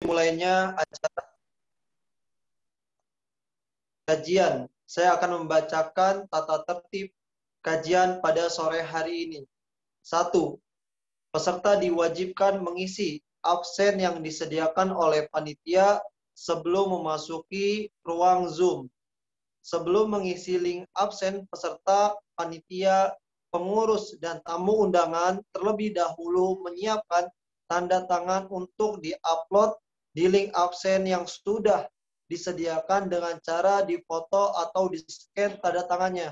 Mulainya acara kajian. Saya akan membacakan tata tertib kajian pada sore hari ini. 1. Peserta diwajibkan mengisi absen yang disediakan oleh panitia sebelum memasuki ruang Zoom. Sebelum mengisi link absen, peserta, panitia, pengurus, dan tamu undangan terlebih dahulu menyiapkan tanda tangan untuk di-upload di link absen yang sudah disediakan dengan cara difoto atau di-scan tanda tangannya.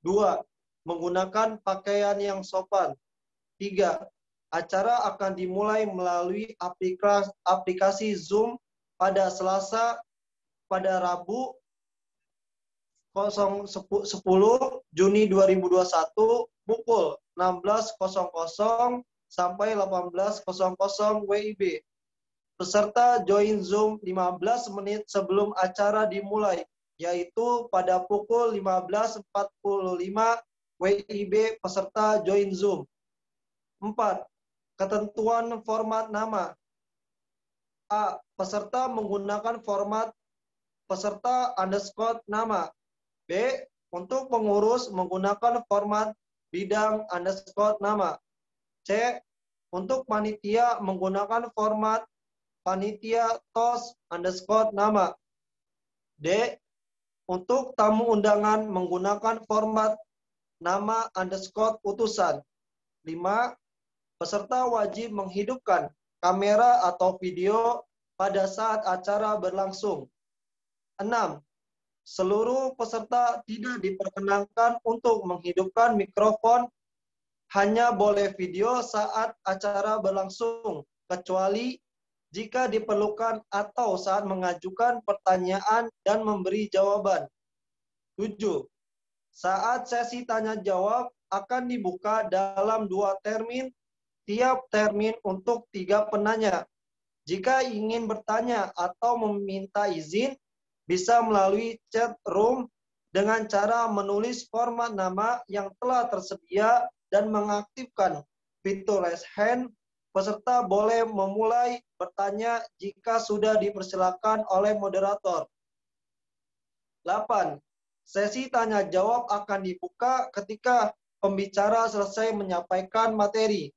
2. Menggunakan pakaian yang sopan. 3. Acara akan dimulai melalui aplikasi Zoom pada Selasa, pada Rabu 10 Juni 2021 pukul 16.00 sampai 18.00 WIB. Peserta join Zoom 15 menit sebelum acara dimulai, yaitu pada pukul 15.45 WIB peserta join Zoom. 4. Ketentuan format nama. A. Peserta menggunakan format peserta underscore nama. B. Untuk pengurus menggunakan format bidang underscore nama. C. Untuk panitia menggunakan format panitia tos underscore nama. D. Untuk tamu undangan menggunakan format nama underscore utusan. 5. Peserta wajib menghidupkan kamera atau video pada saat acara berlangsung. 6. Seluruh peserta tidak diperkenankan untuk menghidupkan mikrofon, hanya boleh video saat acara berlangsung, kecuali jika diperlukan atau saat mengajukan pertanyaan dan memberi jawaban. 7. Saat sesi tanya jawab akan dibuka dalam 2 termin, tiap termin untuk 3 penanya. Jika ingin bertanya atau meminta izin, bisa melalui chat room dengan cara menulis format nama yang telah tersedia dan mengaktifkan fitur raise hand. Peserta boleh memulai bertanya jika sudah dipersilakan oleh moderator. 8. Sesi tanya jawab akan dibuka ketika pembicara selesai menyampaikan materi.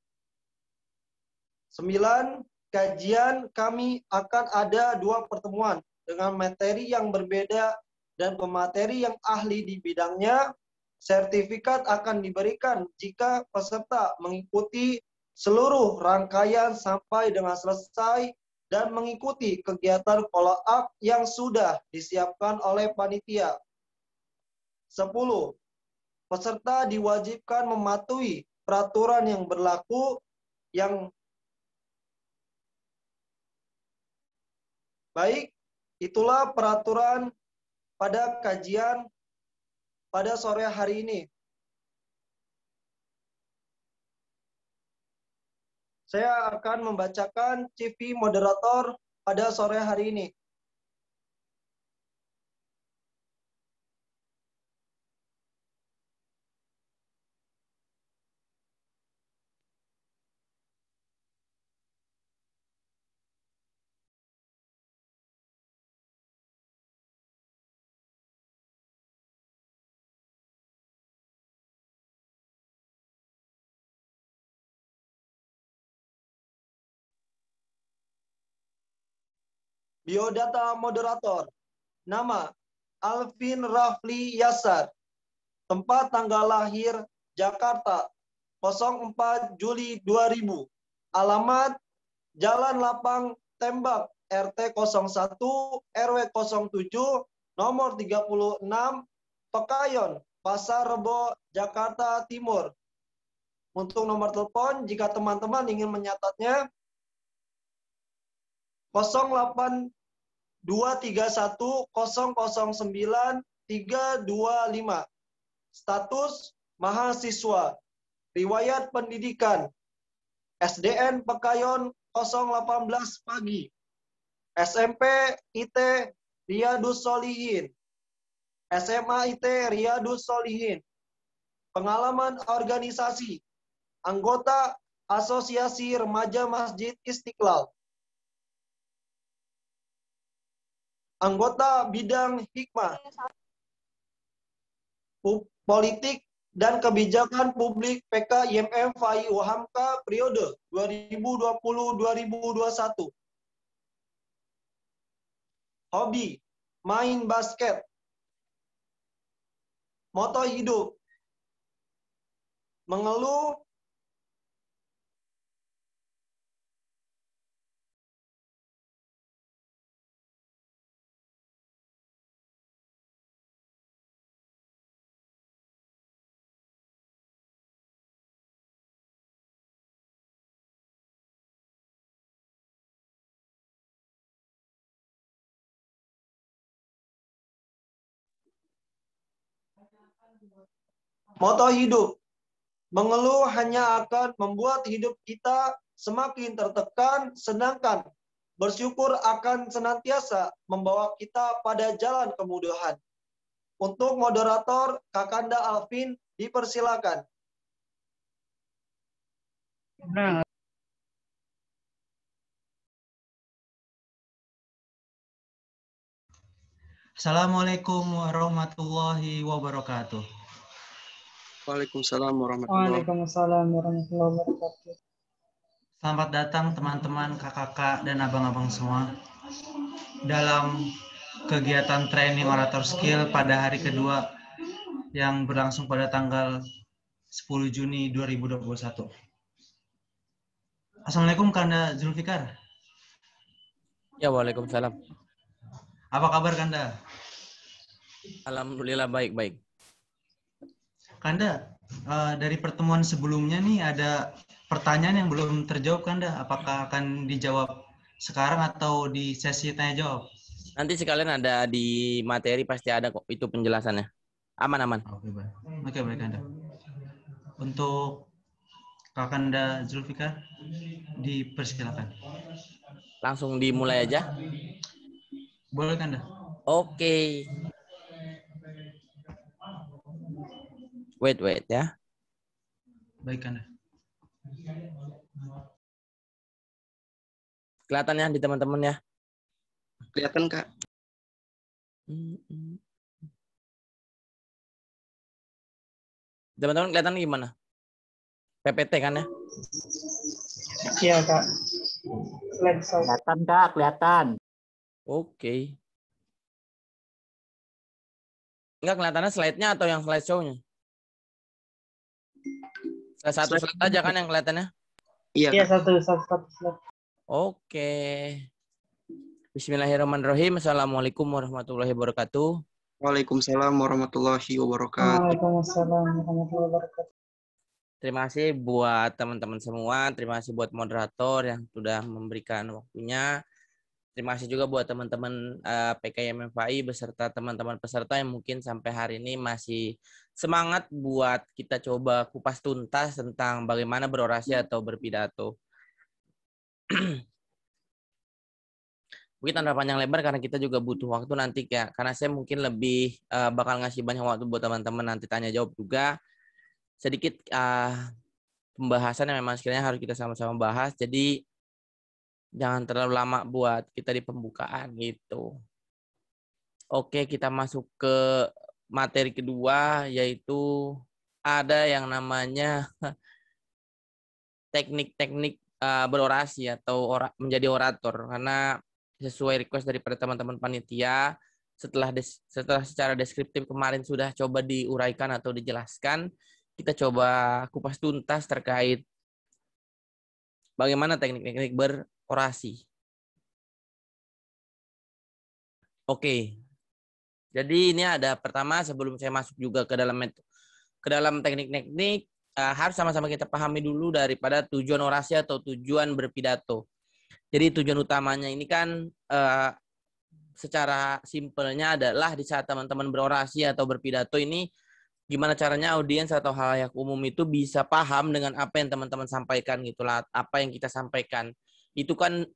9. Kajian kami akan ada 2 pertemuan dengan materi yang berbeda dan pemateri yang ahli di bidangnya. Sertifikat akan diberikan jika peserta mengikuti seluruh rangkaian sampai dengan selesai dan mengikuti kegiatan follow up yang sudah disiapkan oleh panitia. 10. Peserta diwajibkan mematuhi peraturan yang berlaku yang baik. Itulah peraturan pada kajian pada sore hari ini. Saya akan membacakan CV moderator pada sore hari ini. Biodata moderator. Nama, Alvin Rafli Yasar. Tempat tanggal lahir, Jakarta, 04 Juli 2000. Alamat, Jalan Lapang Tembak, RT 01, RW 07, nomor 36, Pekayon, Pasar Rebo, Jakarta Timur. Untuk nomor telepon, jika teman-teman ingin menyatatnya, 08 231 009 325. Status mahasiswa. Riwayat pendidikan. SDN Pekayon 018 pagi. SMP IT Riyadus Solihin. SMA IT Riyadus Solihin. Pengalaman organisasi. Anggota Asosiasi Remaja Masjid Istiqlal. anggota bidang hikmah, politik, dan kebijakan publik PK IMM FAI Wahamka periode 2020-2021. Hobi, main basket. Moto hidup, mengeluh, moto hidup, mengeluh hanya akan membuat hidup kita semakin tertekan, sedangkan bersyukur akan senantiasa membawa kita pada jalan kemudahan. Untuk moderator, Kakanda Alvin, dipersilakan. Nah, Assalamualaikum warahmatullahi wabarakatuh. Waalaikumsalam warahmatullahi wabarakatuh. Selamat datang teman-teman, kakak-kakak, dan abang-abang semua dalam kegiatan training orator skill pada hari kedua yang berlangsung pada tanggal 10 Juni 2021. Assalamualaikum Kanda Zulfikar. Ya, waalaikumsalam. Apa kabar Kanda? Alhamdulillah baik-baik. Kanda, dari pertemuan sebelumnya nih ada pertanyaan yang belum terjawab Kanda. Apakah akan dijawab sekarang atau di sesi tanya jawab? Nanti sekalian ada di materi, pasti ada kok itu penjelasannya. Aman-aman. Oke, baik. Oke, baik Kanda. Untuk Kakanda Zulfikar, dipersilakan. Langsung dimulai aja. Boleh Kanda. Oke. Wait ya. Baik Kanda. Kelihatannya di teman-teman ya. Kelihatan, Kak. Teman-teman kelihatan gimana? PPT kan ya? Iya, Kak. Kelihatan, Kak, kelihatan. Oke. Enggak kelihatannya slide-nya atau yang slideshow-nya? Satu slide aja kan yang kelihatannya? Iya, satu slide. Oke. Bismillahirrahmanirrahim. Assalamualaikum warahmatullahi wabarakatuh. Waalaikumsalam warahmatullahi wabarakatuh. Waalaikumsalam warahmatullahi wabarakatuh. Terima kasih buat teman-teman semua. Terima kasih buat moderator yang sudah memberikan waktunya. Terima kasih juga buat teman-teman PKIM FAI beserta teman-teman peserta yang mungkin sampai hari ini masih semangat buat kita coba kupas tuntas tentang bagaimana berorasi atau berpidato. Mungkin tanpa panjang lebar karena kita juga butuh waktu nanti ya. Karena saya mungkin lebih bakal ngasih banyak waktu buat teman-teman nanti tanya jawab juga. Sedikit pembahasan yang memang sekiranya harus kita sama-sama bahas. Jadi jangan terlalu lama buat kita di pembukaan gitu. Oke, kita masuk ke materi kedua, yaitu ada yang namanya teknik-teknik berorasi atau menjadi orator. Karena sesuai request daripada teman-teman panitia, setelah secara deskriptif kemarin sudah coba diuraikan atau dijelaskan, kita coba kupas tuntas terkait bagaimana teknik-teknik berorasi. Oke. Jadi ini ada pertama sebelum saya masuk juga ke dalam teknik-teknik harus sama-sama kita pahami dulu daripada tujuan orasi atau tujuan berpidato. Jadi tujuan utamanya ini kan secara simpelnya adalah di saat teman-teman berorasi atau berpidato ini gimana caranya audiens atau halayak umum itu bisa paham dengan apa yang teman-teman sampaikan gitulah, apa yang kita sampaikan. Itu kan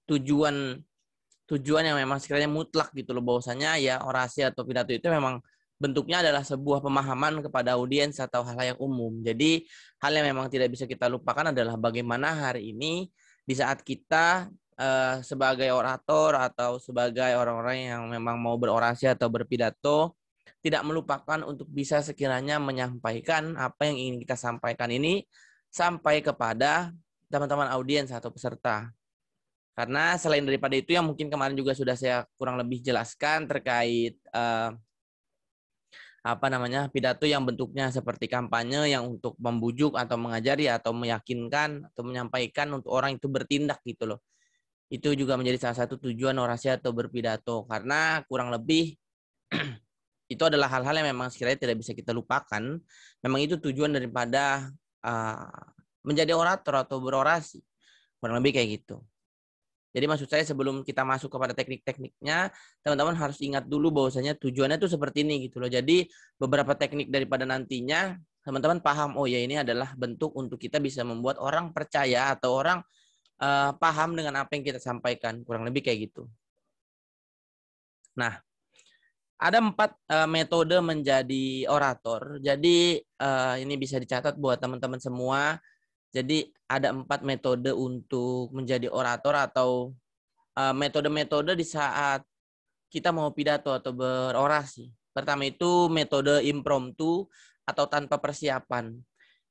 tujuan yang memang sekiranya mutlak gitu loh, bahwasanya ya orasi atau pidato itu memang bentuknya adalah sebuah pemahaman kepada audiens atau halayak umum. Jadi hal yang memang tidak bisa kita lupakan adalah bagaimana hari ini di saat kita sebagai orator atau sebagai orang-orang yang memang mau berorasi atau berpidato, tidak melupakan untuk bisa sekiranya menyampaikan apa yang ingin kita sampaikan ini sampai kepada teman-teman audiens atau peserta. Karena selain daripada itu yang mungkin kemarin juga sudah saya kurang lebih jelaskan terkait pidato yang bentuknya seperti kampanye yang untuk membujuk atau mengajari atau meyakinkan atau menyampaikan untuk orang itu bertindak gitu loh. Itu juga menjadi salah satu tujuan orasi atau berpidato, karena kurang lebih itu adalah hal-hal yang memang sekiranya tidak bisa kita lupakan. Memang itu tujuan daripada menjadi orator atau berorasi. Kurang lebih kayak gitu. Jadi maksud saya sebelum kita masuk kepada teknik-tekniknya, teman-teman harus ingat dulu bahwasanya tujuannya itu seperti ini gitu loh. Jadi beberapa teknik daripada nantinya teman-teman paham, oh ya ini adalah bentuk untuk kita bisa membuat orang percaya atau orang paham dengan apa yang kita sampaikan. Kurang lebih kayak gitu. Nah, ada 4 metode menjadi orator. Jadi ini bisa dicatat buat teman-teman semua. Jadi ada 4 metode untuk menjadi orator atau metode-metode di saat kita mau pidato atau berorasi. Pertama itu metode impromptu atau tanpa persiapan.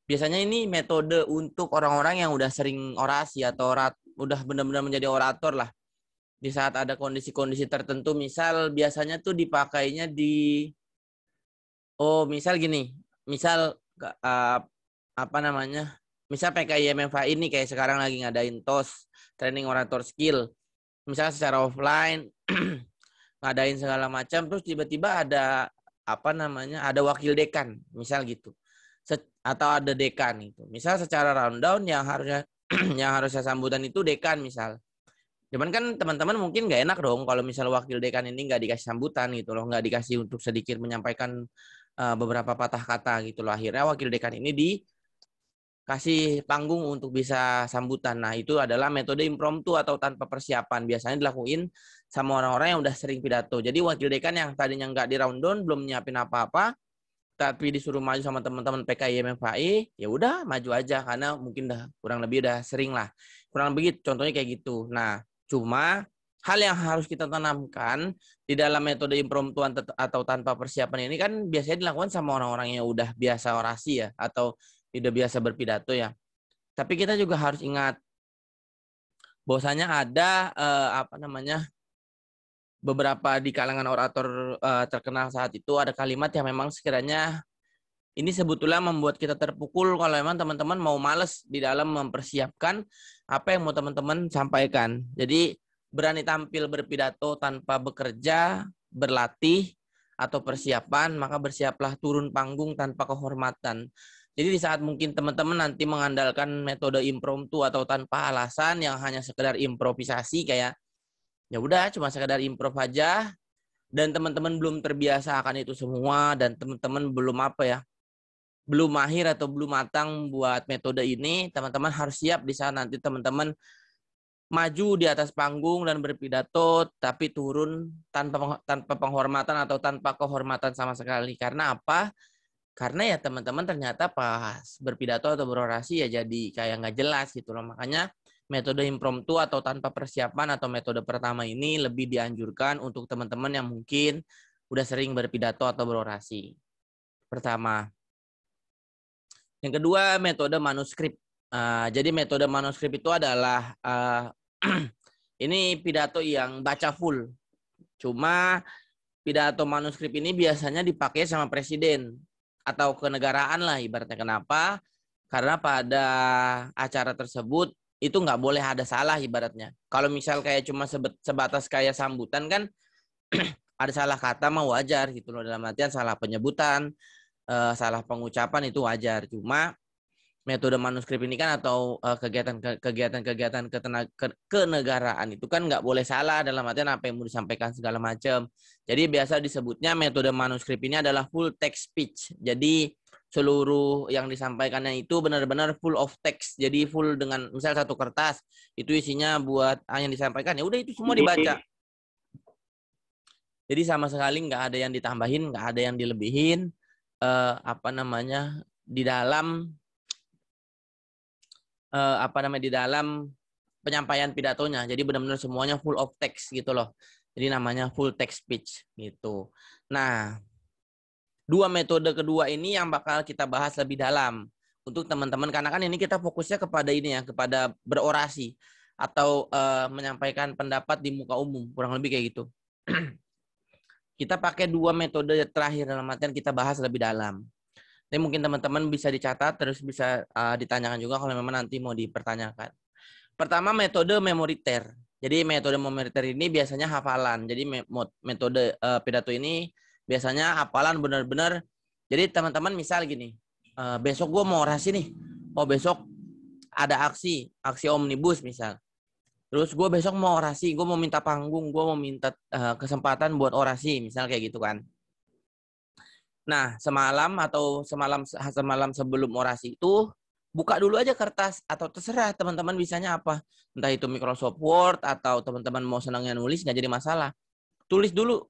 Biasanya ini metode untuk orang-orang yang udah sering orasi atau udah benar-benar menjadi orator lah. Di saat ada kondisi-kondisi tertentu, misal biasanya tuh dipakainya misal gini, misal misal PKIMFA ini kayak sekarang lagi ngadain TOS, training orator skill. Misal secara offline ngadain segala macam, terus tiba-tiba ada ada wakil dekan, misal gitu. Atau ada dekan itu. Misal secara rundown yang harusnya sambutan itu dekan misal. Cuman kan teman-teman mungkin nggak enak dong kalau misal wakil dekan ini nggak dikasih sambutan gitu loh, nggak dikasih untuk sedikit menyampaikan beberapa patah kata gitu loh. Akhirnya wakil dekan ini dikasih panggung untuk bisa sambutan. Nah, itu adalah metode impromptu atau tanpa persiapan. Biasanya dilakuin sama orang-orang yang udah sering pidato. Jadi wakil dekan yang tadinya nggak di rundown, belum nyiapin apa-apa, tapi disuruh maju sama teman-teman PKIMFAI, ya udah maju aja karena mungkin kurang lebih udah sering lah. Kurang lebih contohnya kayak gitu. Nah, cuma hal yang harus kita tanamkan di dalam metode impromptu atau tanpa persiapan ini kan biasanya dilakukan sama orang-orang yang udah biasa orasi ya, atau udah biasa berpidato ya. Tapi kita juga harus ingat bahwasanya ada beberapa di kalangan orator terkenal saat itu ada kalimat yang memang sekiranya ini sebetulnya membuat kita terpukul kalau memang teman-teman mau males di dalam mempersiapkan apa yang mau teman-teman sampaikan. Jadi berani tampil berpidato tanpa bekerja, berlatih, atau persiapan, maka bersiaplah turun panggung tanpa kehormatan. Jadi di saat mungkin teman-teman nanti mengandalkan metode impromptu atau tanpa alasan yang hanya sekedar improvisasi kayak ya udah cuma sekedar improv aja dan teman-teman belum terbiasa akan itu semua dan teman-teman belum mahir atau belum matang buat metode ini, teman-teman harus siap di saat nanti teman-teman maju di atas panggung dan berpidato tapi turun tanpa penghormatan atau tanpa kehormatan sama sekali. Karena apa? Karena ya teman-teman ternyata pas berpidato atau berorasi ya jadi kayak nggak jelas gitu loh. Makanya metode impromptu atau tanpa persiapan atau metode pertama ini lebih dianjurkan untuk teman-teman yang mungkin udah sering berpidato atau berorasi. Pertama. Yang kedua, metode manuskrip. Jadi metode manuskrip itu adalah ini pidato yang baca full. Cuma pidato manuskrip ini biasanya dipakai sama presiden atau kenegaraan lah ibaratnya. Kenapa? Karena pada acara tersebut itu nggak boleh ada salah ibaratnya. Kalau misal kayak cuma sebatas kayak sambutan kan ada salah kata mah wajar gitu loh, dalam artian salah penyebutan, salah pengucapan itu wajar. Cuma metode manuskrip ini kan atau kegiatan kenegaraan itu kan nggak boleh salah dalam artian apa yang mau disampaikan segala macam. Jadi biasa disebutnya metode manuskrip ini adalah full text speech. Jadi seluruh yang disampaikannya itu benar-benar full of text. Jadi full dengan misal satu kertas itu isinya buat yang disampaikan ya udah itu semua dibaca. Jadi sama sekali nggak ada yang ditambahin, nggak ada yang dilebihin. Di dalam di dalam penyampaian pidatonya. Jadi benar-benar semuanya full of text gitu loh. Jadi namanya full text speech gitu. Nah, dua metode kedua ini yang bakal kita bahas lebih dalam untuk teman-teman, karena kan ini kita fokusnya kepada ini ya, kepada berorasi atau menyampaikan pendapat di muka umum, kurang lebih kayak gitu. Kita pakai dua metode terakhir dalam artian kita bahas lebih dalam. Tapi mungkin teman-teman bisa dicatat, terus bisa ditanyakan juga kalau memang nanti mau dipertanyakan. Pertama, metode memoriter. Jadi metode memoriter ini biasanya hafalan. Jadi metode pidato ini biasanya hafalan benar-benar. Jadi teman-teman misal gini, besok gue mau orasi nih. Oh besok ada aksi omnibus misal. Terus gue besok mau orasi, gue mau minta panggung, gue mau minta kesempatan buat orasi, misal kayak gitu kan. Nah, semalam sebelum orasi itu buka dulu aja kertas atau terserah teman-teman bisanya apa. Entah itu Microsoft Word atau teman-teman mau senangnya nulis nggak jadi masalah. Tulis dulu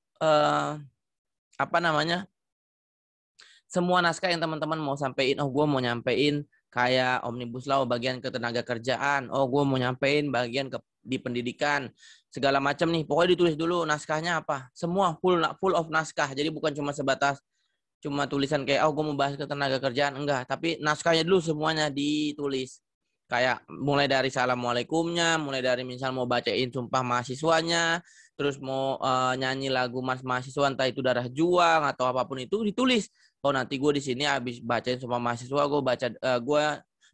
semua naskah yang teman-teman mau sampein. Oh, gue mau nyampein kayak Omnibus Law bagian ketenaga kerjaan. Oh, gue mau nyampein bagian di pendidikan. Segala macam nih. Pokoknya ditulis dulu naskahnya apa. Semua full of naskah. Jadi bukan cuma sebatas cuma tulisan kayak gue mau bahas ketenaga kerjaan, enggak, tapi naskahnya dulu semuanya ditulis. Kayak mulai dari assalamualaikumnya, mulai dari misal mau bacain sumpah mahasiswanya, terus mau nyanyi lagu Mas Mahasiswa entah itu Darah Juang atau apapun itu ditulis. Oh nanti gue di sini habis bacain sumpah mahasiswa, gue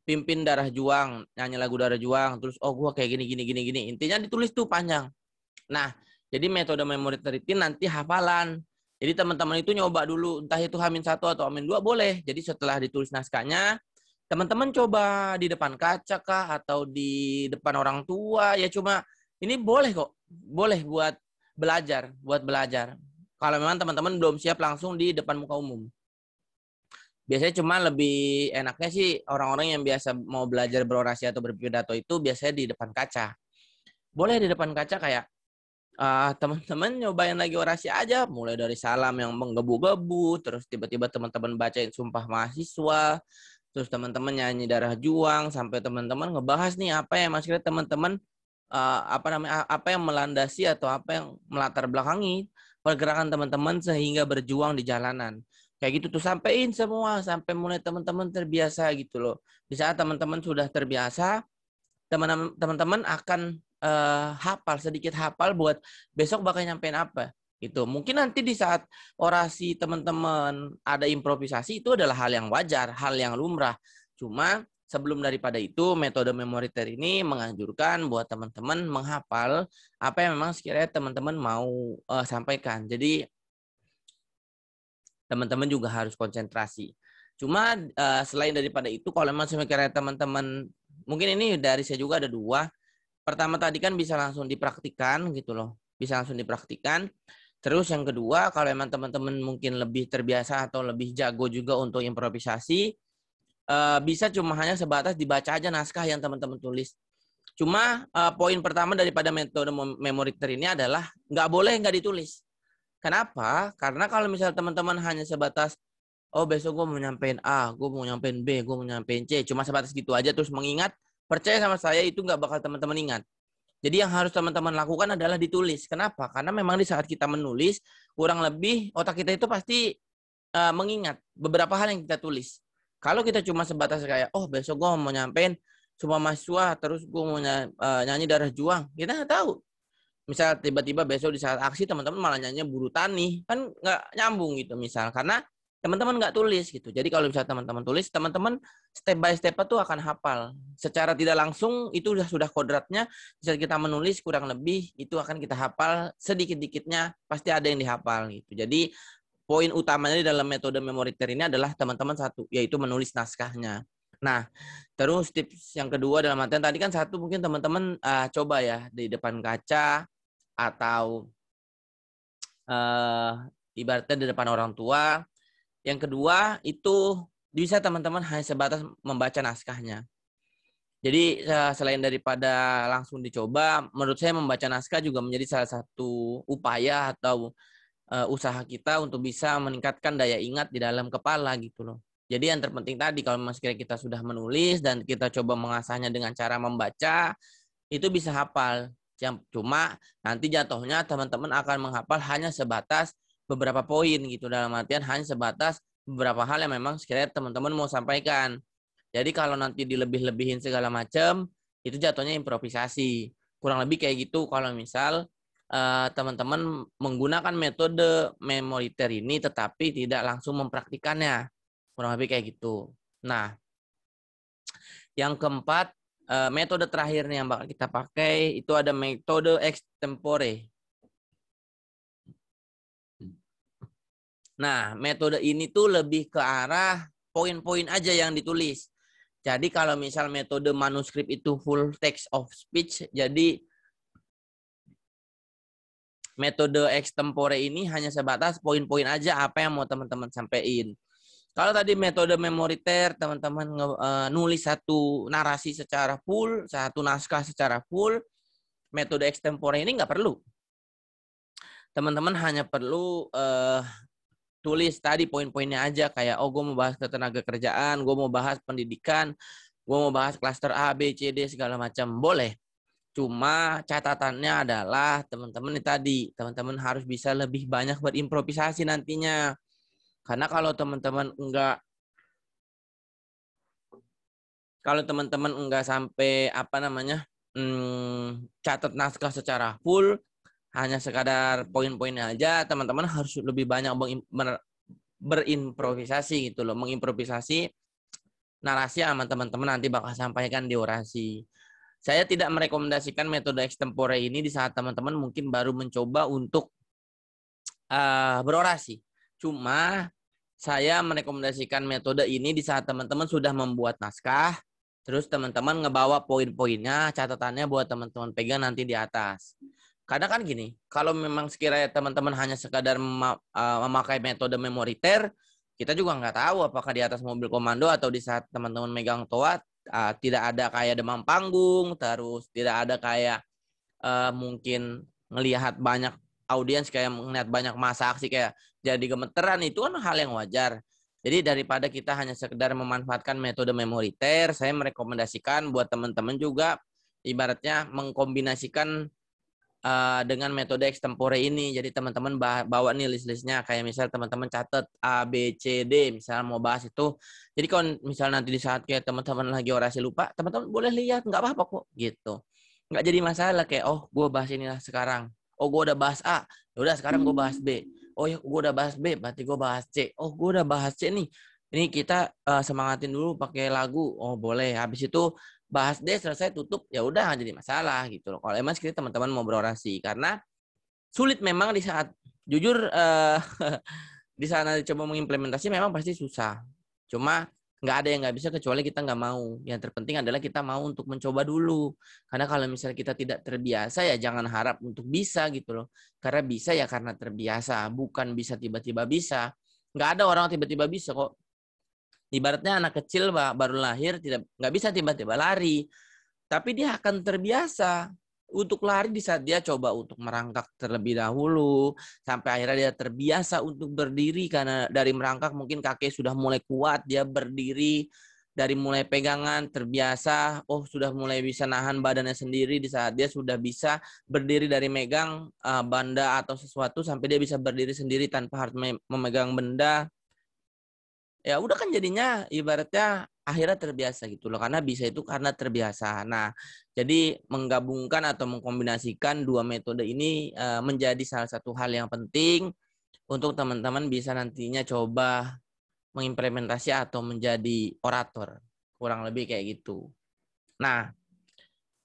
pimpin Darah Juang, nyanyi lagu Darah Juang, terus gue kayak gini. Intinya ditulis tuh panjang. Nah, jadi metode memoriter itu nanti hafalan. Jadi teman-teman itu nyoba dulu, entah itu H-1 atau H-2 boleh. Jadi setelah ditulis naskahnya, teman-teman coba di depan kaca kah atau di depan orang tua. Ya cuma ini boleh kok, boleh buat belajar. Kalau memang teman-teman belum siap langsung di depan muka umum. Biasanya cuma lebih enaknya sih orang-orang yang biasa mau belajar berorasi atau berpidato itu biasanya di depan kaca. Boleh di depan kaca kayak teman-teman nyobain lagi orasi aja, mulai dari salam yang menggebu-gebu, terus tiba-tiba teman-teman bacain sumpah mahasiswa, terus teman-teman nyanyi Darah Juang, sampai teman-teman ngebahas nih apa yang maksudnya teman-teman apa yang melandasi atau apa yang melatar belakangi pergerakan teman-teman sehingga berjuang di jalanan. Kayak gitu tuh sampein semua sampai mulai teman-teman terbiasa gitu loh. Di saat teman-teman sudah terbiasa, teman-teman akan sedikit hafal buat besok bakal nyampein apa gitu. Mungkin nanti di saat orasi teman-teman ada improvisasi, itu adalah hal yang wajar, hal yang lumrah. Cuma sebelum daripada itu, metode memoriter ini menganjurkan buat teman-teman menghafal apa yang memang sekiranya teman-teman mau sampaikan. Jadi teman-teman juga harus konsentrasi. Cuma selain daripada itu, kalau memang sekiranya teman-teman, mungkin ini dari saya juga ada dua. Pertama tadi kan bisa langsung dipraktikkan gitu loh. Bisa langsung dipraktikkan. Terus yang kedua, kalau emang teman-teman mungkin lebih terbiasa atau lebih jago juga untuk improvisasi, bisa cuma hanya sebatas dibaca aja naskah yang teman-teman tulis. Cuma poin pertama daripada metode memoriter ini adalah nggak boleh nggak ditulis. Kenapa? Karena kalau misalnya teman-teman hanya sebatas, oh besok gue mau nyampein A, gue mau nyampein B, gue mau nyampein C, cuma sebatas gitu aja terus mengingat, percaya sama saya itu nggak bakal teman-teman ingat. Jadi yang harus teman-teman lakukan adalah ditulis. Kenapa? Karena memang di saat kita menulis, kurang lebih otak kita itu pasti mengingat beberapa hal yang kita tulis. Kalau kita cuma sebatas kayak, oh besok gue mau nyampein semua mahasiswa, terus gue mau nyanyi Darah Juang, kita nggak tahu. Misal tiba-tiba besok di saat aksi teman-teman malah nyanyi Buruh Tani, kan nggak nyambung gitu misal. Karena teman-teman nggak tulis gitu. Jadi kalau misalnya teman-teman tulis, teman-teman step by step itu akan hafal. Secara tidak langsung itu sudah kodratnya. Bisa kita menulis kurang lebih itu akan kita hafal sedikit-dikitnya pasti ada yang dihafal gitu. Jadi poin utamanya di dalam metode memoriter ini adalah teman-teman satu, yaitu menulis naskahnya. Nah, terus tips yang kedua dalam artian tadi kan satu mungkin teman-teman coba ya di depan kaca atau ibaratnya di depan orang tua. Yang kedua itu bisa teman-teman hanya sebatas membaca naskahnya. Jadi selain daripada langsung dicoba, menurut saya membaca naskah juga menjadi salah satu upaya atau usaha kita untuk bisa meningkatkan daya ingat di dalam kepala gitu loh. Jadi yang terpenting tadi kalau sekiranya kita sudah menulis dan kita coba mengasahnya dengan cara membaca, itu bisa hafal. Cuma nanti jatuhnya teman-teman akan menghafal hanya sebatas beberapa poin gitu, dalam artian hanya sebatas beberapa hal yang memang sekiranya teman-teman mau sampaikan. Jadi kalau nanti dilebih-lebihin segala macam, itu jatuhnya improvisasi. Kurang lebih kayak gitu kalau misal teman-teman menggunakan metode memoriter ini tetapi tidak langsung mempraktikannya. Kurang lebih kayak gitu. Nah, yang keempat, metode terakhir nih yang bakal kita pakai itu ada metode extempore. Nah, metode ini tuh lebih ke arah poin-poin aja yang ditulis. Jadi kalau misal metode manuskrip itu full text of speech, jadi metode extempore ini hanya sebatas poin-poin aja apa yang mau teman-teman sampaikan. Kalau tadi metode memoriter, teman-teman nulis satu narasi secara full, satu naskah secara full, metode extempore ini nggak perlu. Teman-teman hanya perlu tulis tadi poin-poinnya aja, kayak gue mau bahas ketenaga kerjaan, gue mau bahas pendidikan, gue mau bahas klaster A, B, C, D, segala macam. Boleh. Cuma catatannya adalah teman-teman tadi, teman-teman harus bisa lebih banyak berimprovisasi nantinya. Karena kalau teman-teman enggak sampai catat naskah secara full, hanya sekadar poin-poinnya aja, teman-teman harus lebih banyak berimprovisasi gitu loh, mengimprovisasi narasi sama teman-teman nanti bakal sampaikan di orasi. Saya tidak merekomendasikan metode extempore ini di saat teman-teman mungkin baru mencoba untuk berorasi. Cuma saya merekomendasikan metode ini di saat teman-teman sudah membuat naskah, terus teman-teman ngebawa poin-poinnya, catatannya buat teman-teman pegang nanti di atas. Karena kan gini, kalau memang sekiranya teman-teman hanya sekadar memakai metode memoriter, kita juga nggak tahu apakah di atas mobil komando atau di saat teman-teman megang toa tidak ada kayak demam panggung, terus tidak ada kayak mungkin ngelihat banyak audiens, kayak melihat banyak masa aksi kayak jadi gemeteran, itu kan hal yang wajar. Jadi daripada kita hanya sekedar memanfaatkan metode memoriter, saya merekomendasikan buat teman-teman juga ibaratnya mengkombinasikan dengan metode extempore ini. Jadi teman-teman bawa nih list-listnya, kayak misal teman-teman catat A, B, C, D, misal mau bahas itu. Jadi kalau misal nanti di saat kayak teman-teman lagi orasi lupa, teman-teman boleh lihat, nggak apa-apa kok gitu. Nggak jadi masalah kayak, oh gue bahas inilah sekarang. Oh gue udah bahas A, yaudah sekarang gue bahas B. Oh ya gue udah bahas B, berarti gue bahas C. Oh gue udah bahas C nih. Ini kita semangatin dulu pakai lagu. Oh boleh. Habis itu bahas D selesai tutup, ya udah nggak jadi masalah gitu loh. Kalau emang sekali teman-teman mau berorasi, karena sulit memang di saat jujur di sana coba mengimplementasi memang pasti susah. Cuma nggak ada yang nggak bisa kecuali kita nggak mau. Yang terpenting adalah kita mau untuk mencoba dulu. Karena kalau misalnya kita tidak terbiasa ya jangan harap untuk bisa gitu loh. Karena bisa ya karena terbiasa, bukan bisa tiba-tiba bisa. Nggak ada orang tiba-tiba bisa kok. Ibaratnya anak kecil baru lahir nggak bisa tiba-tiba lari, tapi dia akan terbiasa untuk lari di saat dia coba untuk merangkak terlebih dahulu sampai akhirnya dia terbiasa untuk berdiri, karena dari merangkak mungkin kaki sudah mulai kuat, dia berdiri dari mulai pegangan terbiasa, oh sudah mulai bisa nahan badannya sendiri di saat dia sudah bisa berdiri dari megang benda atau sesuatu sampai dia bisa berdiri sendiri tanpa harus memegang benda. Ya udah kan jadinya ibaratnya akhirnya terbiasa gitu loh, karena bisa itu karena terbiasa. Nah, jadi menggabungkan atau mengkombinasikan dua metode ini menjadi salah satu hal yang penting untuk teman-teman bisa nantinya coba mengimplementasi atau menjadi orator. Kurang lebih kayak gitu. Nah,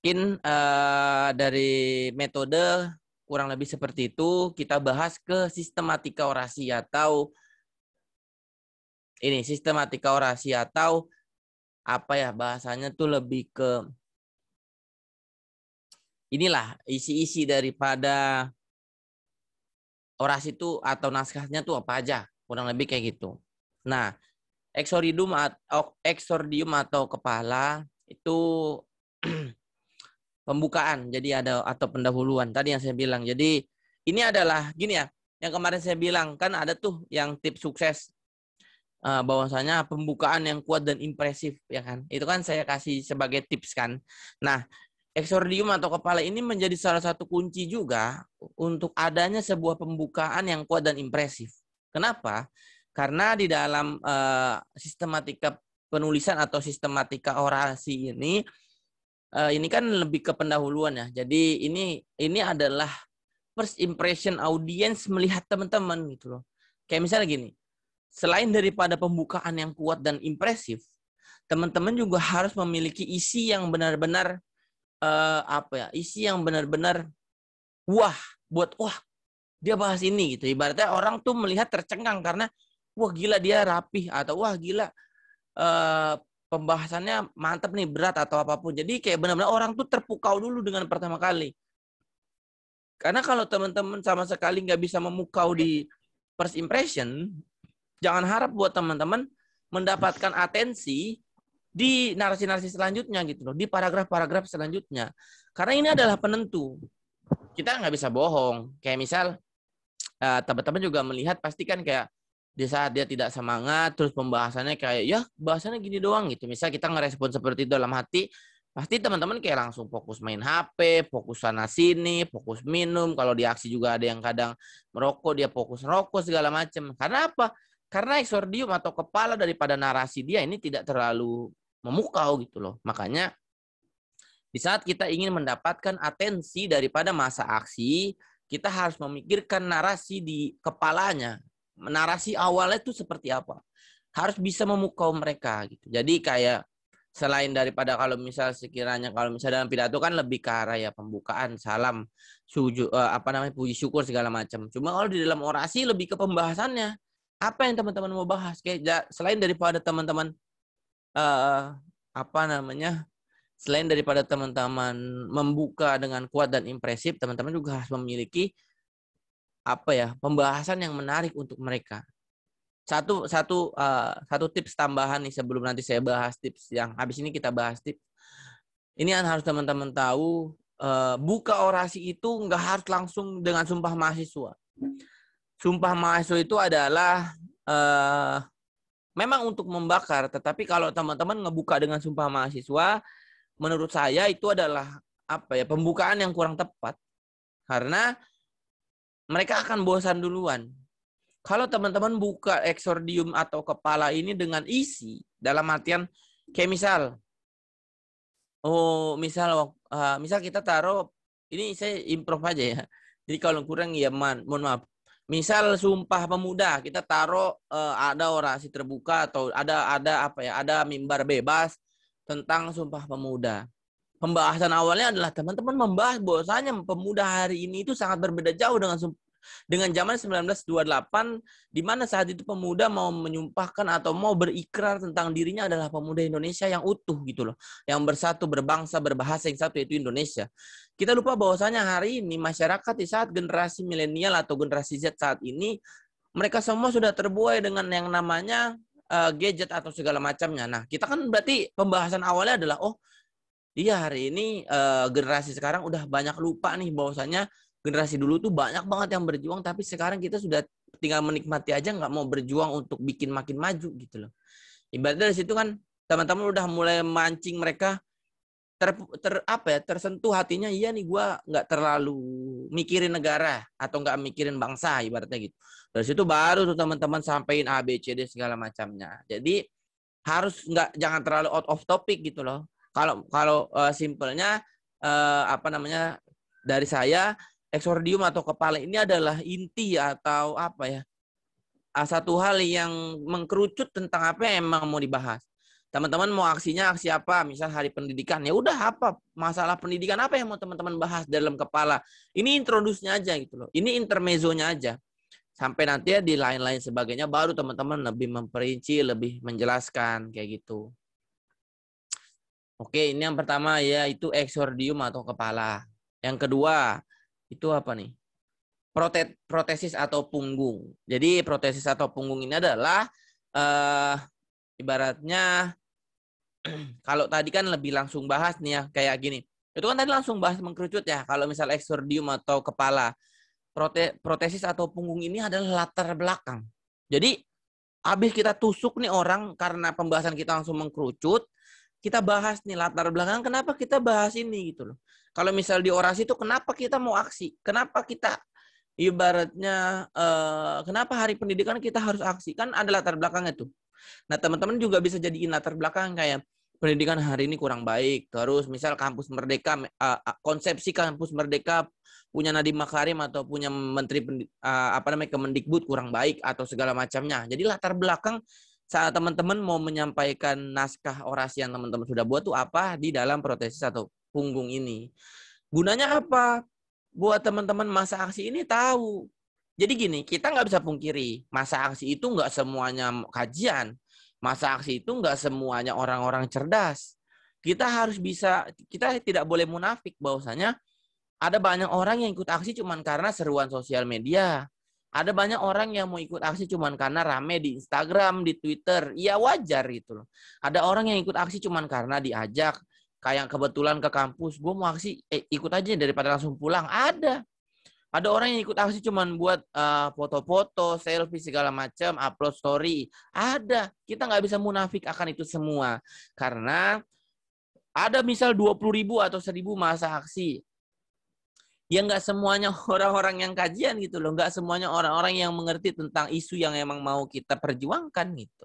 mungkin dari metode kurang lebih seperti itu, kita bahas ke sistematika orasi atau ini sistematika orasi atau apa ya bahasanya tuh lebih ke inilah isi-isi daripada orasi itu atau naskahnya tuh apa aja, kurang lebih kayak gitu. Nah, exordium atau kepala itu pembukaan, jadi ada atau pendahuluan tadi yang saya bilang. Jadi ini adalah gini ya, yang kemarin saya bilang kan ada tuh yang tips sukses. Bahwasanya pembukaan yang kuat dan impresif ya kan, itu kan saya kasih sebagai tips kan. Nah, eksordium atau kepala ini menjadi salah satu kunci juga untuk adanya sebuah pembukaan yang kuat dan impresif. Kenapa? Karena di dalam sistematika penulisan atau sistematika orasi ini kan lebih ke pendahuluan ya. Jadi ini adalah first impression audience melihat teman-teman gitu loh. Kayak misalnya gini, selain daripada pembukaan yang kuat dan impresif, teman-teman juga harus memiliki isi yang benar-benar isi yang benar-benar wah dia bahas ini gitu. Ibaratnya orang tuh melihat tercengang karena wah gila dia rapih atau wah gila pembahasannya mantap nih, berat atau apapun. Jadi kayak benar-benar orang tuh terpukau dulu dengan pertama kali. Karena kalau teman-teman sama sekali nggak bisa memukau di first impression, jangan harap buat teman-teman mendapatkan atensi di narasi-narasi selanjutnya gitu loh, di paragraf-paragraf selanjutnya. Karena ini adalah penentu. Kita nggak bisa bohong. Kayak misal teman-teman juga melihat pasti kan kayak di saat dia tidak semangat, terus pembahasannya kayak ya bahasannya gini doang gitu. Misal kita ngerespon seperti itu dalam hati, pasti teman-teman kayak langsung fokus main HP, fokus sana sini, fokus minum. Kalau di aksi juga ada yang kadang merokok, dia fokus rokok segala macam. Karena apa? Karena eksordium atau kepala daripada narasi dia ini tidak terlalu memukau gitu loh. Makanya di saat kita ingin mendapatkan atensi daripada masa aksi, kita harus memikirkan narasi di kepalanya. Narasi awalnya itu seperti apa? Harus bisa memukau mereka gitu. Jadi kayak selain daripada kalau misal sekiranya kalau misal dalam pidato kan lebih ke arah ya pembukaan, salam, puji syukur segala macam. Cuma kalau di dalam orasi lebih ke pembahasannya. Apa yang teman-teman mau bahas? Kayak selain daripada teman-teman selain daripada teman-teman membuka dengan kuat dan impresif, teman-teman juga harus memiliki pembahasan yang menarik untuk mereka. Satu tips tambahan nih sebelum nanti saya bahas tips yang habis ini kita bahas tips. Ini yang harus teman-teman tahu, buka orasi itu nggak harus langsung dengan sumpah mahasiswa. Sumpah mahasiswa itu adalah memang untuk membakar, tetapi kalau teman-teman ngebuka dengan sumpah mahasiswa, menurut saya itu adalah pembukaan yang kurang tepat. Karena mereka akan bosan duluan. Kalau teman-teman buka eksordium atau kepala ini dengan isi, dalam artian kayak misal kita taruh, ini saya improv aja ya. Jadi kalau kurang ya mohon maaf. Misal Sumpah Pemuda, kita taruh ada orasi terbuka atau ada mimbar bebas tentang Sumpah Pemuda. Pembahasan awalnya adalah teman-teman membahas bahwasanya pemuda hari ini itu sangat berbeda jauh dengan zaman 1928, di mana saat itu pemuda mau menyumpahkan atau mau berikrar tentang dirinya adalah pemuda Indonesia yang utuh gitu loh, yang bersatu, berbangsa, berbahasa yang satu, yaitu Indonesia. Kita lupa bahwasanya hari ini masyarakat di saat generasi milenial atau generasi Z saat ini, mereka semua sudah terbuai dengan yang namanya gadget atau segala macamnya. Nah, kita kan berarti pembahasan awalnya adalah iya hari ini generasi sekarang udah banyak lupa nih bahwasanya generasi dulu tuh banyak banget yang berjuang, tapi sekarang kita sudah tinggal menikmati aja, nggak mau berjuang untuk bikin makin maju gitu loh. Ibaratnya dari situ kan teman-teman udah mulai mancing mereka tersentuh hatinya, iya nih gue nggak terlalu mikirin negara atau nggak mikirin bangsa ibaratnya gitu. Dari situ baru tuh teman-teman sampein A, B, C, D segala macamnya. Jadi harus jangan terlalu out of topic gitu loh. Kalau simpelnya dari saya, eksordium atau kepala ini adalah inti atau satu hal yang mengkerucut tentang apa yang emang mau dibahas. Teman-teman mau aksinya aksi apa? Misal hari pendidikan, ya udah masalah pendidikan apa yang mau teman-teman bahas dalam kepala. Ini introduce-nya aja gitu loh. Ini intermezzonya aja. Sampai nanti ya di lain-lain sebagainya baru teman-teman lebih memperinci, lebih menjelaskan kayak gitu. Oke, ini yang pertama ya, itu eksordium atau kepala. Yang kedua, itu apa nih? Protesis atau punggung. Jadi protesis atau punggung ini adalah ibaratnya kalau tadi kan lebih langsung bahas nih ya kayak gini. Itu kan tadi langsung bahas mengkerucut ya. Kalau misal eksordium atau kepala, protesis atau punggung ini adalah latar belakang. Jadi habis kita tusuk nih orang karena pembahasan kita langsung mengkerucut, kita bahas nih latar belakang kenapa kita bahas ini gitu loh. Kalau misal di orasi itu kenapa kita mau aksi? Kenapa kita ibaratnya kenapa hari pendidikan kita harus aksi? Kan ada latar belakangnya tuh. Nah, teman-teman juga bisa jadiin latar belakang kayak pendidikan hari ini kurang baik. Terus misal kampus Merdeka, konsepsi kampus Merdeka punya Nadiem Makarim atau punya Menteri Kemendikbud kurang baik atau segala macamnya. Jadi latar belakang saat teman-teman mau menyampaikan naskah orasi yang teman-teman sudah buat tuh apa di dalam protesis atau punggung ini. Gunanya apa? Buat teman-teman masa aksi ini tahu. Jadi gini, kita nggak bisa pungkiri, masa aksi itu nggak semuanya kajian. Masa aksi itu nggak semuanya orang-orang cerdas. Kita harus bisa, kita tidak boleh munafik bahwasanya ada banyak orang yang ikut aksi cuma karena seruan sosial media. Ada banyak orang yang mau ikut aksi cuma karena rame di Instagram, di Twitter. Ya wajar gitu loh. Ada orang yang ikut aksi cuma karena diajak. Kayak kebetulan ke kampus, gue mau aksi, ikut aja daripada langsung pulang. Ada orang yang ikut aksi cuma buat foto-foto, selfie, segala macam, upload story. Ada. Kita nggak bisa munafik akan itu semua. Karena ada misal 20.000 atau 1.000 masa aksi. Ya nggak semuanya orang-orang yang kajian gitu loh. Nggak semuanya orang-orang yang mengerti tentang isu yang emang mau kita perjuangkan gitu.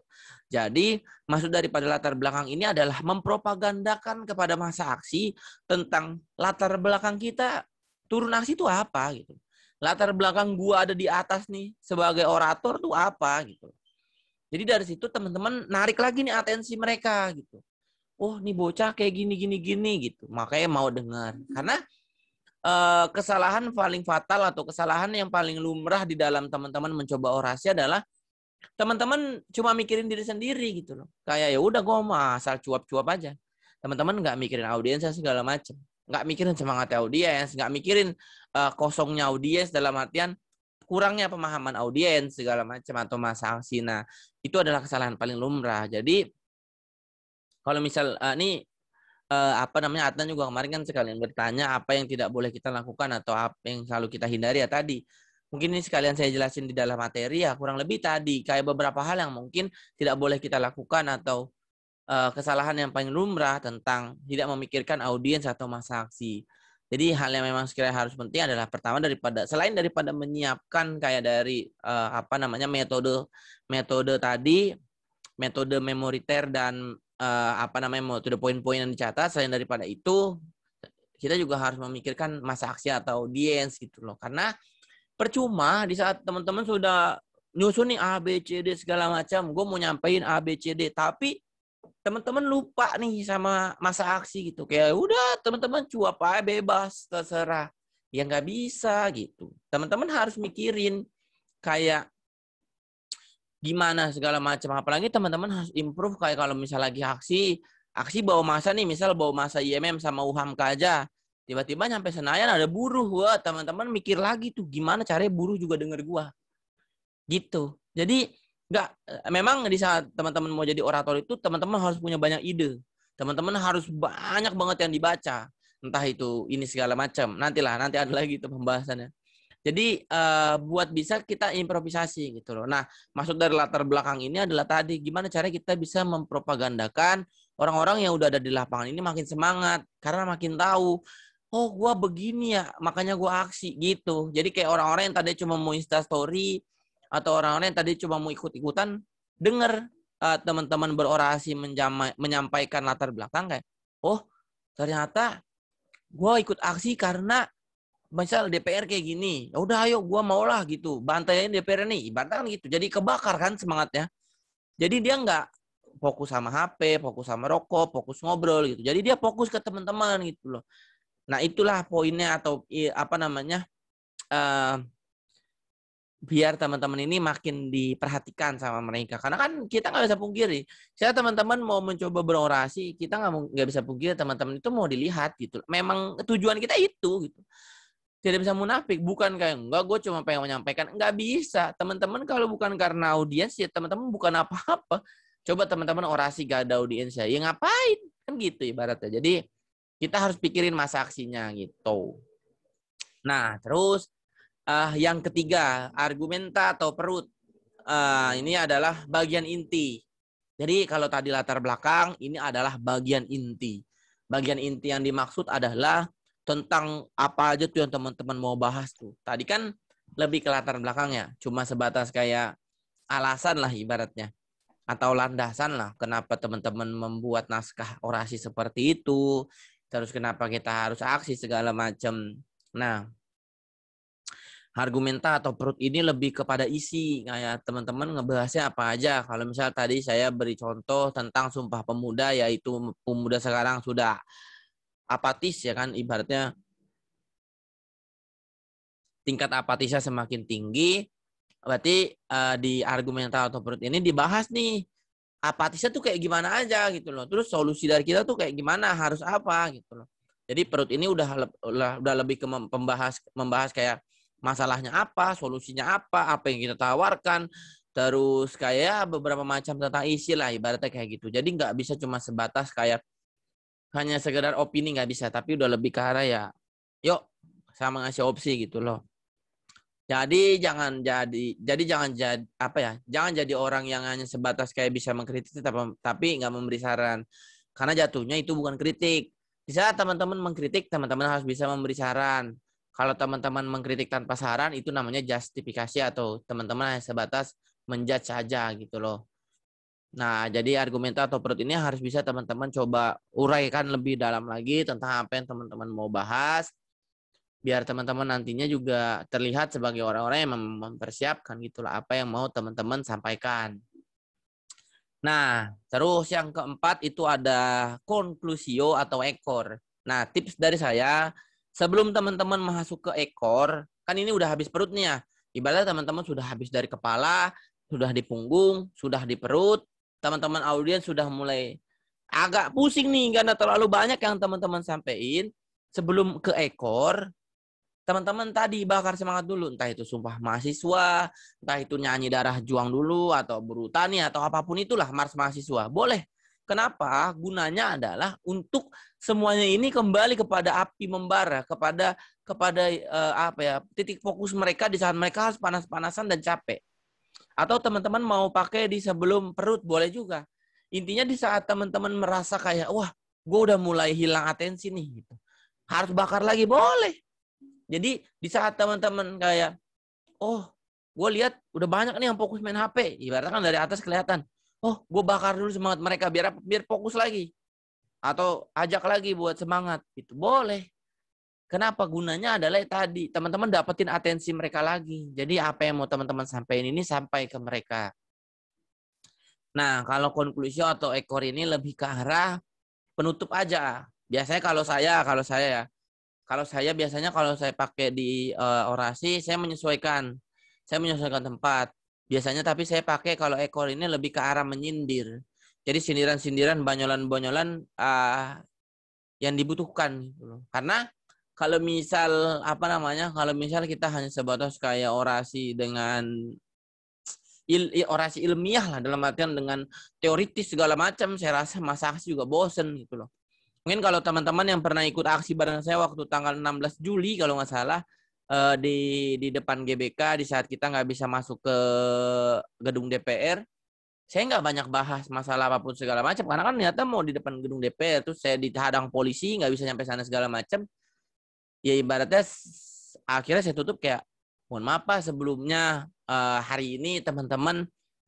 Jadi maksud daripada latar belakang ini adalah mempropagandakan kepada masa aksi tentang latar belakang kita turun aksi itu apa gitu. Latar belakang gua ada di atas nih sebagai orator tuh apa gitu. Jadi dari situ teman-teman narik lagi nih atensi mereka gitu. Oh, nih bocah kayak gini gitu. Makanya mau dengar. Karena kesalahan paling fatal atau kesalahan yang paling lumrah di dalam teman-teman mencoba orasi adalah teman-teman cuma mikirin diri sendiri gitu loh. Kayak ya udah gua mau asal cuap-cuap aja. Teman-teman nggak mikirin audiensnya segala macam. Nggak mikirin semangat audiens, nggak mikirin kosongnya audiens dalam artian kurangnya pemahaman audiens segala macam atau masa aksi. Nah, itu adalah kesalahan paling lumrah. Jadi kalau misal Adnan juga kemarin kan sekalian bertanya apa yang tidak boleh kita lakukan atau apa yang selalu kita hindari ya tadi. Mungkin ini sekalian saya jelasin di dalam materi ya, kurang lebih tadi kayak beberapa hal yang mungkin tidak boleh kita lakukan atau kesalahan yang paling lumrah tentang tidak memikirkan audiens atau masa aksi. Jadi hal yang memang sekiranya harus penting adalah pertama selain daripada menyiapkan kayak dari metode tadi, metode memoriter dan metode poin-poin yang dicatat. Selain daripada itu, kita juga harus memikirkan masa aksi atau audiens gitu loh. Karena percuma di saat teman-teman sudah nyusun nih A, B, C, D segala macam, gue mau nyampein A, B, C, D, tapi teman-teman lupa nih sama masa aksi gitu. Kayak udah teman-teman cuap aja bebas, terserah. Ya nggak bisa gitu. Teman-teman harus mikirin kayak gimana segala macam. Apalagi teman-teman harus improve kayak kalau misal lagi aksi bawa masa nih, misal bawa masa IMM sama UHAMKA aja. Tiba-tiba nyampe Senayan ada buruh. Wah, teman-teman mikir lagi tuh gimana caranya buruh juga denger gua. Gitu. Jadi memang di saat teman-teman mau jadi orator itu teman-teman harus punya banyak ide. Teman-teman harus banyak banget yang dibaca. Entah itu ini segala macam. Nanti ada lagi itu pembahasannya. Jadi buat bisa kita improvisasi gitu loh. Nah, maksud dari latar belakang ini adalah tadi gimana cara kita bisa mempropagandakan orang-orang yang udah ada di lapangan ini makin semangat karena makin tahu, oh gua begini ya, makanya gua aksi gitu. Jadi kayak orang-orang yang tadi cuma mau Instastory atau orang-orang yang tadi cuma mau ikut-ikutan, dengar teman-teman berorasi menyampaikan latar belakang kayak, oh ternyata gue ikut aksi karena misal DPR kayak gini, ya udah ayo gue maulah gitu, bantayin DPR nih, ibaratnya kan gitu. Jadi kebakar kan semangatnya. Jadi dia nggak fokus sama HP, fokus sama rokok, fokus ngobrol gitu. Jadi dia fokus ke teman-teman gitu loh. Nah itulah poinnya atau biar teman-teman ini makin diperhatikan sama mereka. Karena kan kita nggak bisa pungkiri. Saya teman-teman mau mencoba berorasi, kita nggak bisa pungkiri teman-teman itu mau dilihat gitu. Memang tujuan kita itu gitu. Tidak bisa munafik. Bukan kayak, enggak gue cuma pengen menyampaikan. Nggak bisa. Teman-teman kalau bukan karena audiens, ya teman-teman bukan apa-apa. Coba teman-teman orasi gak ada audiens ya ngapain? Kan gitu ibaratnya. Jadi kita harus pikirin masa aksinya gitu. Nah terus, yang ketiga, argumenta atau perut. Ini adalah bagian inti. Jadi kalau tadi latar belakang, ini adalah bagian inti. Bagian inti yang dimaksud adalah tentang apa aja tuh yang teman-teman mau bahas tuh. Tadi kan lebih ke latar belakangnya, cuma sebatas kayak alasan lah ibaratnya. Atau landasan lah kenapa teman-teman membuat naskah orasi seperti itu. Terus kenapa kita harus aksi segala macam. Nah, argumenta atau perut ini lebih kepada isi. Kayak teman-teman ngebahasnya apa aja. Kalau misal tadi saya beri contoh tentang Sumpah Pemuda, yaitu pemuda sekarang sudah apatis ya kan. Ibaratnya tingkat apatisnya semakin tinggi. Berarti di argumenta atau perut ini dibahas nih. Apatisnya tuh kayak gimana aja gitu loh. Terus solusi dari kita tuh kayak gimana, harus apa gitu loh. Jadi perut ini udah lebih ke membahas kayak masalahnya apa, solusinya apa yang kita tawarkan, terus kayak beberapa macam tentang isi lah, ibaratnya kayak gitu. Jadi nggak bisa cuma sebatas kayak hanya sekedar opini, nggak bisa, tapi udah lebih ke arah ya, yuk sama ngasih opsi gitu loh. Jadi jangan jadi orang yang hanya sebatas kayak bisa mengkritik tapi nggak memberi saran. Karena jatuhnya itu bukan kritik. Di saat teman-teman mengkritik, teman-teman harus bisa memberi saran. Kalau teman-teman mengkritik tanpa saran, itu namanya justifikasi atau teman-teman hanya sebatas menjudge saja gitu loh. Nah, jadi argumenta atau perut ini harus bisa teman-teman coba uraikan lebih dalam lagi tentang apa yang teman-teman mau bahas. Biar teman-teman nantinya juga terlihat sebagai orang-orang yang mempersiapkan gitu loh, apa yang mau teman-teman sampaikan. Nah, terus yang keempat itu ada conclusio atau ekor. Nah, tips dari saya, sebelum teman-teman masuk ke ekor, kan ini udah habis perutnya. Ibaratnya teman-teman sudah habis dari kepala, sudah di punggung, sudah di perut, teman-teman audiens sudah mulai agak pusing nih karena terlalu banyak yang teman-teman sampaikan. Sebelum ke ekor, teman-teman tadi bakar semangat dulu, entah itu Sumpah Mahasiswa, entah itu nyanyi Darah Juang dulu, atau Berutani, atau apapun itulah, Mars Mahasiswa. Boleh. Kenapa? Gunanya adalah untuk semuanya ini kembali kepada api membara, kepada titik fokus mereka di saat mereka harus panas-panasan dan capek. Atau teman-teman mau pakai di sebelum perut, boleh juga. Intinya di saat teman-teman merasa kayak, wah, gue udah mulai hilang atensi nih. Gitu. Harus bakar lagi, boleh. Jadi di saat teman-teman kayak, oh, gue lihat udah banyak nih yang fokus main HP. Ibaratnya kan dari atas kelihatan. Oh, gue bakar dulu semangat mereka biar fokus lagi. Atau ajak lagi buat semangat. Itu boleh. Kenapa? Gunanya adalah tadi. Teman-teman dapetin atensi mereka lagi. Jadi apa yang mau teman-teman sampaikan ini sampai ke mereka. Nah, kalau konklusi atau ekor ini lebih ke arah penutup aja. Biasanya kalau saya biasanya kalau saya pakai di orasi, saya menyesuaikan tempat. Biasanya tapi saya pakai kalau ekor ini lebih ke arah menyindir. Jadi sindiran-sindiran, banyolan-banyolan yang dibutuhkan gitu loh. Karena kalau misal kalau misal kita hanya sebatas kayak orasi dengan orasi ilmiah lah, dalam artian dengan teoritis segala macam, saya rasa masa aksi juga bosen gitu loh. Mungkin kalau teman-teman yang pernah ikut aksi bareng saya waktu tanggal 16 Juli kalau nggak salah di depan GBK di saat kita nggak bisa masuk ke gedung DPR, saya nggak banyak bahas masalah apapun segala macam karena kan ternyata mau di depan gedung DPR terus saya dihadang polisi nggak bisa nyampe sana segala macam. Ya ibaratnya akhirnya saya tutup kayak mohon maaf Pak, sebelumnya hari ini teman-teman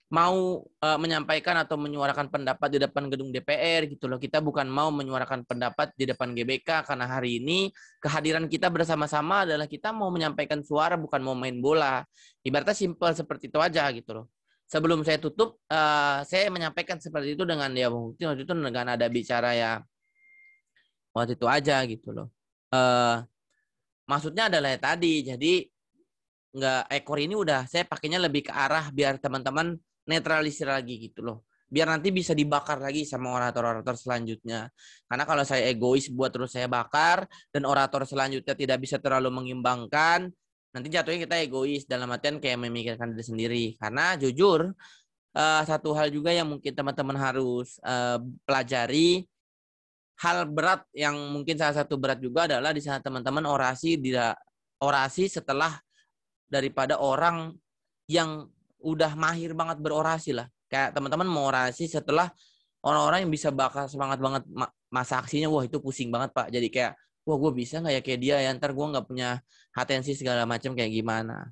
mau menyampaikan atau menyuarakan pendapat di depan gedung DPR gitu loh. Kita bukan mau menyuarakan pendapat di depan GBK karena hari ini kehadiran kita bersama-sama adalah kita mau menyampaikan suara bukan mau main bola. Ibaratnya simpel seperti itu aja gitu loh. Sebelum saya tutup, saya menyampaikan seperti itu dengan ya mungkin waktu itu dengan ada bicara ya waktu itu aja gitu loh. Maksudnya adalah ya tadi, jadi nggak ekor ini udah saya pakainya lebih ke arah biar teman-teman netralisir lagi gitu loh. Biar nanti bisa dibakar lagi sama orator-orator selanjutnya. Karena kalau saya egois buat terus saya bakar dan orator selanjutnya tidak bisa terlalu mengimbangkan, nanti jatuhnya kita egois dalam artian kayak memikirkan diri sendiri. Karena jujur, satu hal juga yang mungkin teman-teman harus pelajari, hal berat yang mungkin salah satu berat juga adalah di saat teman-teman orasi setelah daripada orang yang udah mahir banget berorasi lah. Kayak teman-teman mau orasi setelah orang-orang yang bisa bakal semangat banget masa aksinya, wah itu pusing banget Pak. Jadi kayak, wah gue bisa nggak ya kayak dia ya, ntar gue nggak punya atensi segala macam kayak gimana.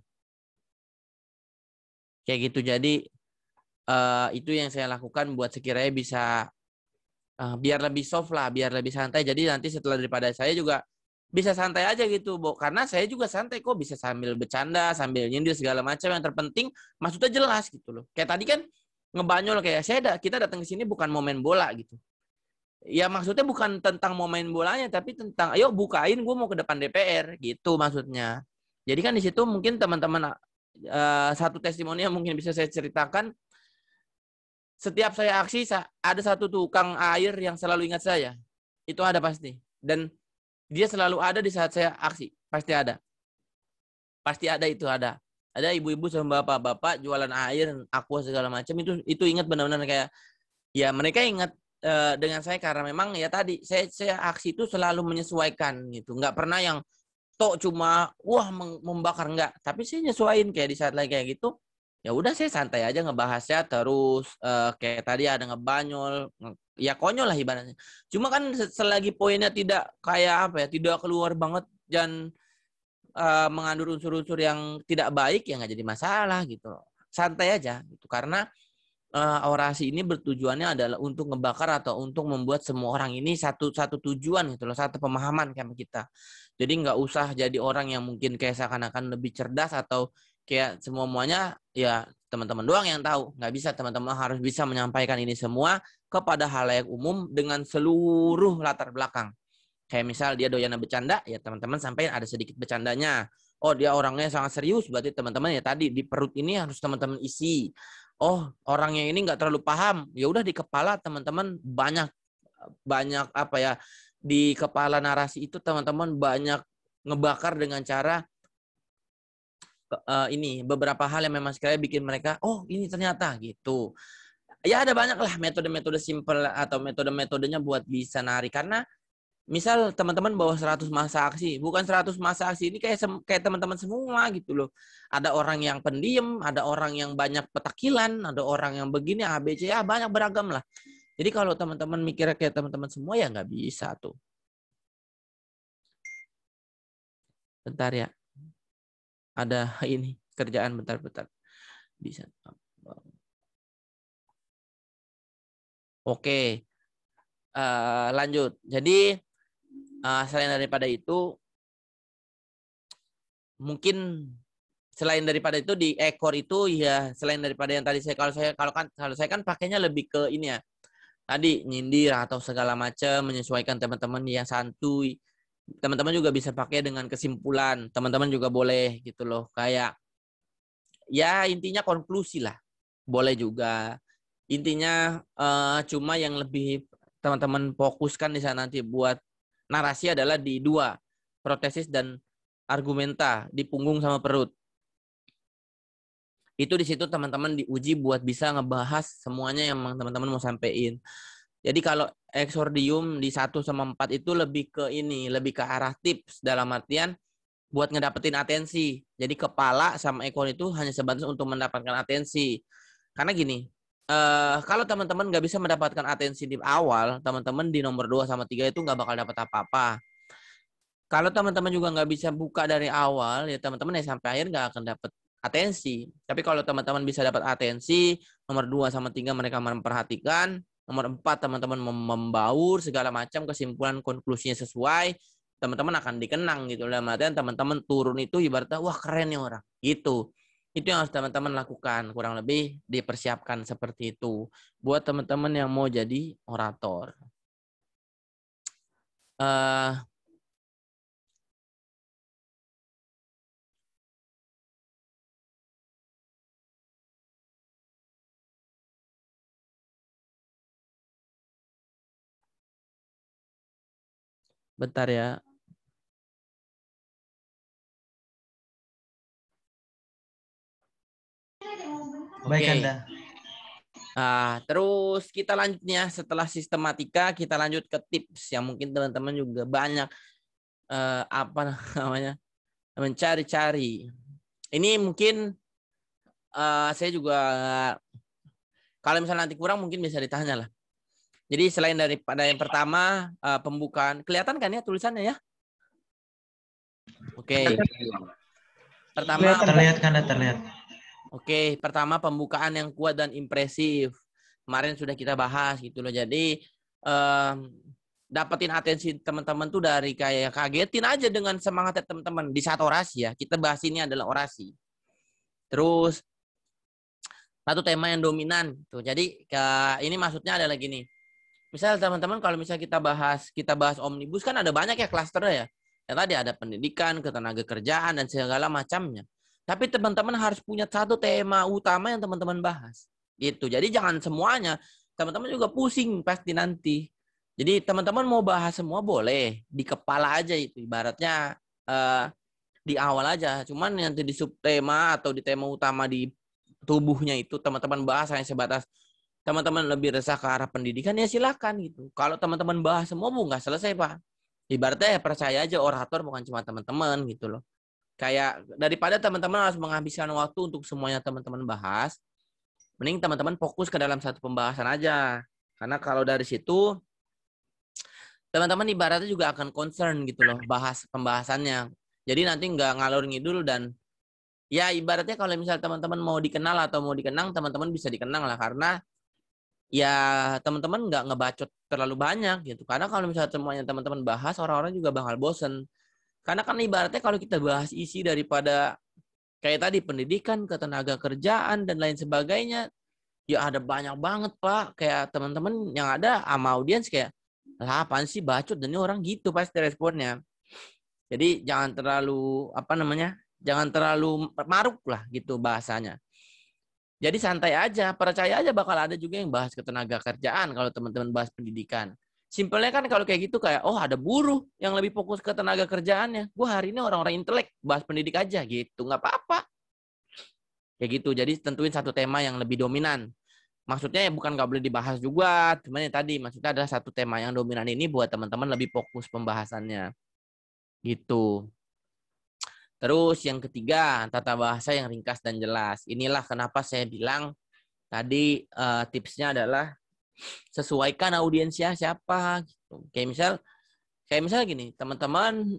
Kayak gitu. Jadi itu yang saya lakukan buat sekiranya bisa biar lebih soft lah, biar lebih santai. Jadi nanti setelah daripada saya juga bisa santai aja gitu, Bo. Karena saya juga santai kok, bisa sambil bercanda, sambil nyindir segala macam. Yang terpenting maksudnya jelas gitu loh. Kayak tadi kan ngebanyol kayak kita datang ke sini bukan mau main bola gitu. Ya maksudnya bukan tentang mau main bolanya, tapi tentang ayo bukain gue mau ke depan DPR gitu maksudnya. Jadi kan di situ mungkin teman-teman satu testimoni yang mungkin bisa saya ceritakan. Setiap saya aksi ada satu tukang air yang selalu ingat saya. Itu ada pasti. Dan dia selalu ada di saat saya aksi. Pasti ada. Pasti ada, itu ada. Ada ibu-ibu sama bapak-bapak jualan air, aqua segala macam, itu ingat benar-benar kayak ya mereka ingat dengan saya karena memang ya tadi saya aksi itu selalu menyesuaikan gitu. Nggak pernah yang tok cuma wah membakar, enggak. Tapi saya nyesuaiin kayak di saat lagi kayak gitu. Ya udah saya santai aja ngebahasnya, terus kayak tadi ada ngebanyol, ya konyol lah ibaratnya. Cuma kan selagi poinnya tidak kayak apa ya, tidak keluar banget dan mengandung unsur-unsur yang tidak baik, ya nggak jadi masalah gitu. Santai aja gitu. Karena orasi ini bertujuannya adalah untuk ngebakar atau untuk membuat semua orang ini satu tujuan gitu loh, satu pemahaman kayak kita. Jadi nggak usah jadi orang yang mungkin kayak seakan-akan lebih cerdas atau kayak semuanya ya teman-teman doang yang tahu. Nggak bisa, teman-teman harus bisa menyampaikan ini semua kepada halayak umum dengan seluruh latar belakang. Kayak misal dia doyan bercanda, ya teman-teman sampaikan ada sedikit bercandanya. Oh dia orangnya sangat serius, berarti teman-teman ya tadi di perut ini harus teman-teman isi. Oh orangnya ini nggak terlalu paham, ya udah di kepala teman-teman banyak apa ya, di kepala narasi itu teman-teman banyak ngebakar dengan cara ini beberapa hal yang memang sekali bikin mereka oh ini ternyata gitu. Ya ada banyak lah metode-metode simple atau metode-metodenya buat bisa nari. Karena misal teman-teman bawa 100 masa aksi, bukan 100 masa aksi ini kayak teman-teman semua gitu loh. Ada orang yang pendiam, ada orang yang banyak petakilan, ada orang yang begini ABC, ya banyak beragam lah. Jadi kalau teman-teman mikirnya kayak teman-teman semua ya nggak bisa tuh. Bentar ya. Ada ini kerjaan bentar. Bisa. Oke. Lanjut. Jadi selain daripada itu, mungkin selain daripada itu di ekor itu ya selain daripada yang tadi kalau saya kan pakainya lebih ke ini ya. Tadi nyindir atau segala macam, menyesuaikan teman-teman yang santuy. Teman-teman juga bisa pakai dengan kesimpulan. Teman-teman juga boleh gitu loh. Kayak ya intinya konklusi lah. Boleh juga. Intinya cuma yang lebih teman-teman fokuskan di sana nanti buat narasi adalah di dua, protesis dan argumenta, di punggung sama perut. Itu di situ teman-teman diuji buat bisa ngebahas semuanya yang teman-teman mau sampein. Jadi kalau eksordium di 1 sama 4 itu lebih ke ini, lebih ke arah tips dalam artian buat ngedapetin atensi. Jadi kepala sama ekor itu hanya sebatas untuk mendapatkan atensi. Karena gini, kalau teman-teman nggak bisa mendapatkan atensi di awal, teman-teman di nomor 2 sama 3 itu nggak bakal dapat apa-apa. Kalau teman-teman juga nggak bisa buka dari awal, ya teman-teman ya sampai akhir nggak akan dapat atensi. Tapi kalau teman-teman bisa dapat atensi, nomor 2 sama 3 mereka memperhatikan, nomor 4 teman-teman membaur segala macam, kesimpulan konklusinya sesuai, teman-teman akan dikenang gitu. Dalam artian teman-teman turun itu ibaratnya wah keren nih orang gitu. Itu yang harus teman-teman lakukan, kurang lebih dipersiapkan seperti itu buat teman-teman yang mau jadi orator. Bentar ya. Baik Anda. Terus kita lanjutnya setelah sistematika kita lanjut ke tips yang mungkin teman-teman juga banyak apa namanya mencari-cari. Ini mungkin saya juga Kalau misalnya nanti kurang mungkin bisa ditanya lah. Jadi selain daripada yang pertama pembukaan, kelihatan kan ya tulisannya ya? Oke. Pertama Terlihat kan, terlihat. Oke, pertama pembukaan yang kuat dan impresif. Kemarin sudah kita bahas gitu loh. Jadi dapetin atensi teman-teman tuh dari kayak kagetin aja dengan semangatnya teman-teman di saat orasi ya. Kita bahas ini adalah orasi. Terus satu tema yang dominan tuh. Jadi ini maksudnya adalah gini. Misal teman-teman kalau misalnya kita bahas omnibus kan ada banyak ya klasternya ya. Ya tadi ada pendidikan, ketenaga kerjaan dan segala macamnya. Tapi teman-teman harus punya satu tema utama yang teman-teman bahas. Gitu. Jadi jangan semuanya. Teman-teman juga pusing pasti nanti. Jadi teman-teman mau bahas semua boleh. Di kepala aja itu. Ibaratnya di awal aja. Cuman nanti di subtema atau di tema utama di tubuhnya itu teman-teman bahas hanya sebatas teman-teman lebih resah ke arah pendidikan ya silakan gitu. Kalau teman-teman bahas semua nggak selesai Pak. Ibaratnya ya percaya aja orator bukan cuma teman-teman gitu loh. Kayak daripada teman-teman harus menghabiskan waktu untuk semuanya teman-teman bahas, mending teman-teman fokus ke dalam satu pembahasan aja. Karena kalau dari situ, teman-teman ibaratnya juga akan concern gitu loh, bahas pembahasannya. Jadi nanti nggak ngalur ngidul dan ya ibaratnya kalau misal teman-teman mau dikenal atau mau dikenang, teman-teman bisa dikenang lah. Karena ya teman-teman nggak ngebacot terlalu banyak gitu. Karena kalau misalnya semuanya teman-teman bahas, orang-orang juga bakal bosen. Karena kan ibaratnya kalau kita bahas isi daripada kayak tadi pendidikan, ketenaga kerjaan, dan lain sebagainya, ya ada banyak banget Pak. Kayak teman-teman yang ada sama audiens kayak, lah apaan sih bacot, dan ini orang gitu pasti responnya. Jadi jangan terlalu, jangan terlalu maruk lah gitu bahasanya. Jadi santai aja, percaya aja bakal ada juga yang bahas ketenaga kerjaan kalau teman-teman bahas pendidikan. Simpelnya kan kalau kayak gitu kayak, oh ada buruh yang lebih fokus ke tenaga kerjaannya. Gue hari ini orang-orang intelek, bahas pendidik aja gitu. Nggak apa-apa. Kayak gitu. Jadi tentuin satu tema yang lebih dominan. Maksudnya ya bukan nggak boleh dibahas juga. Cuman yang tadi maksudnya ada satu tema yang dominan ini buat teman-teman lebih fokus pembahasannya. Gitu. Terus yang ketiga, tata bahasa yang ringkas dan jelas. Inilah kenapa saya bilang tadi tipsnya adalah sesuaikan audiensnya siapa gitu. Kayak misal gini, teman-teman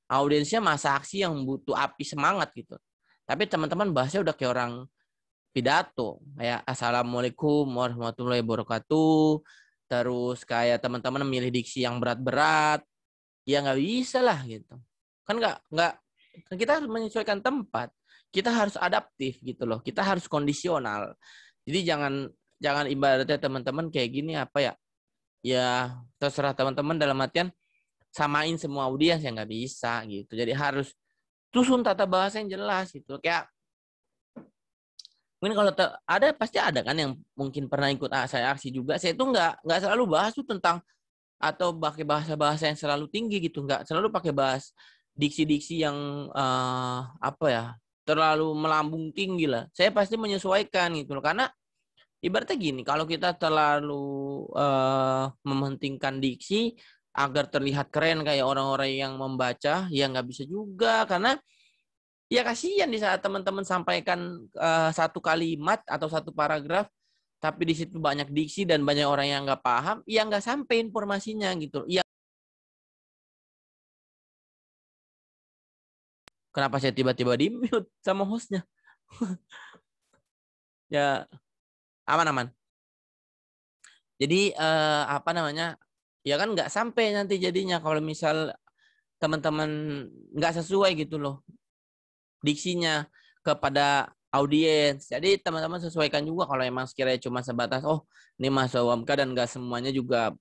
audiensnya masa aksi yang butuh api semangat gitu. Tapi teman-teman bahasnya udah kayak orang pidato, kayak Assalamualaikum warahmatullahi wabarakatuh. Terus kayak teman-teman memilih diksi yang berat-berat. Ya nggak bisa lah gitu. Kan nggak kita harus menyesuaikan tempat. Kita harus adaptif gitu loh. Kita harus kondisional. Jadi jangan ibaratnya teman-teman kayak gini ya terserah teman-teman dalam artian samain semua audiens yang nggak bisa gitu. Jadi harus susun tata bahasa yang jelas gitu. Kayak mungkin kalau pasti ada kan yang mungkin pernah ikut saya aksi juga. Saya itu nggak selalu bahas tuh tentang atau pakai bahasa-bahasa yang selalu tinggi gitu. Nggak selalu pakai bahas diksi-diksi yang terlalu melambung tinggi lah. Saya pasti menyesuaikan gitu loh. Karena ibaratnya gini, kalau kita terlalu mementingkan diksi agar terlihat keren kayak orang-orang yang membaca, ya nggak bisa juga. Karena ya kasihan di saat teman-teman sampaikan satu kalimat atau satu paragraf, tapi di situ banyak diksi dan banyak orang yang nggak paham, ya nggak sampai informasinya gitu. Ya. Kenapa saya tiba-tiba di-mute sama hostnya? Ya. Aman. Jadi ya kan nggak sampai nanti jadinya kalau misal teman-teman nggak sesuai gitu loh diksinya kepada audiens. Jadi teman-teman sesuaikan juga kalau emang sekiranya cuma sebatas ini mahasiswa UMK dan nggak semuanya juga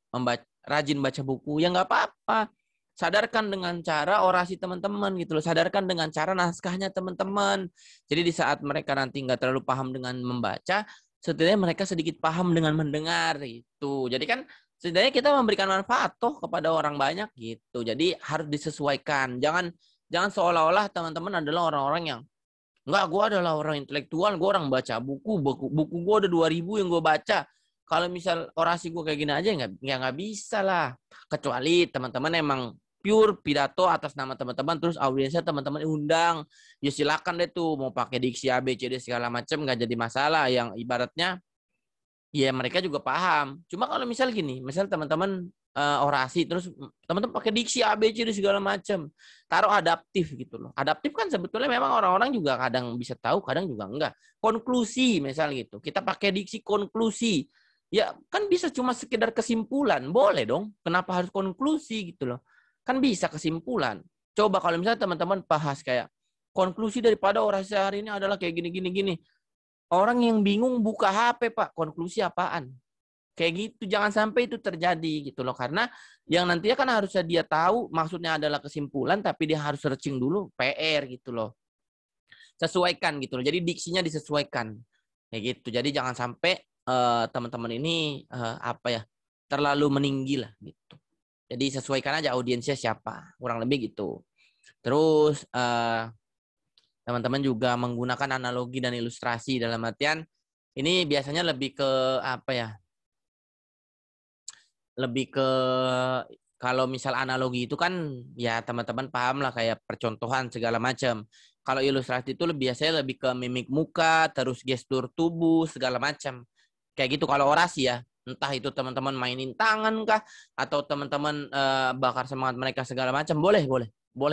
rajin baca buku, ya nggak apa-apa. Sadarkan dengan cara orasi teman-teman gitu loh. Sadarkan dengan cara naskahnya teman-teman. Jadi di saat mereka nanti nggak terlalu paham dengan membaca, setidaknya mereka sedikit paham dengan mendengar gitu. Jadi kan setidaknya kita memberikan manfaat kepada orang banyak gitu. Jadi harus disesuaikan. Jangan seolah-olah teman-teman adalah orang-orang yang enggak, gue adalah orang intelektual, gue orang baca buku gue ada 2000 yang gue baca. Kalau misal orasi gue kayak gini aja nggak bisa lah. Kecuali teman-teman emang pure pidato atas nama teman-teman, terus audiensnya teman-teman undang, ya silakan deh tuh mau pakai diksi A, B, C, D segala macam, nggak jadi masalah. Yang ibaratnya ya mereka juga paham. Cuma kalau misal gini, misal teman-teman orasi terus teman-teman pakai diksi ABC dan segala macam, taruh adaptif gitu loh. Adaptif kan sebetulnya memang orang-orang juga kadang bisa tahu, kadang juga enggak. Konklusi misal gitu, kita pakai diksi konklusi, ya kan bisa cuma sekedar kesimpulan, boleh dong. Kenapa harus konklusi gitu loh? Kan bisa kesimpulan. Coba kalau misalnya teman-teman bahas kayak konklusi daripada orasi hari ini adalah kayak gini. Orang yang bingung buka HP, Pak, konklusi apaan? Kayak gitu, jangan sampai itu terjadi gitu loh. Karena yang nantinya kan harusnya dia tahu maksudnya adalah kesimpulan, tapi dia harus searching dulu, PR gitu loh. Sesuaikan gitu loh. Jadi diksinya disesuaikan. Kayak gitu. Jadi jangan sampai teman-teman ini terlalu meninggi lah gitu. Jadi sesuaikan aja audiensnya siapa. Kurang lebih gitu. Terus teman-teman juga menggunakan analogi dan ilustrasi dalam artian ini biasanya lebih ke lebih ke kalau misal analogi itu kan ya teman-teman paham lah kayak percontohan segala macam. Kalau ilustrasi itu biasanya lebih ke mimik muka, terus gestur tubuh segala macam. Kayak gitu kalau orasi ya. Entah itu teman-teman mainin tangan kah atau teman-teman bakar semangat mereka segala macam, boleh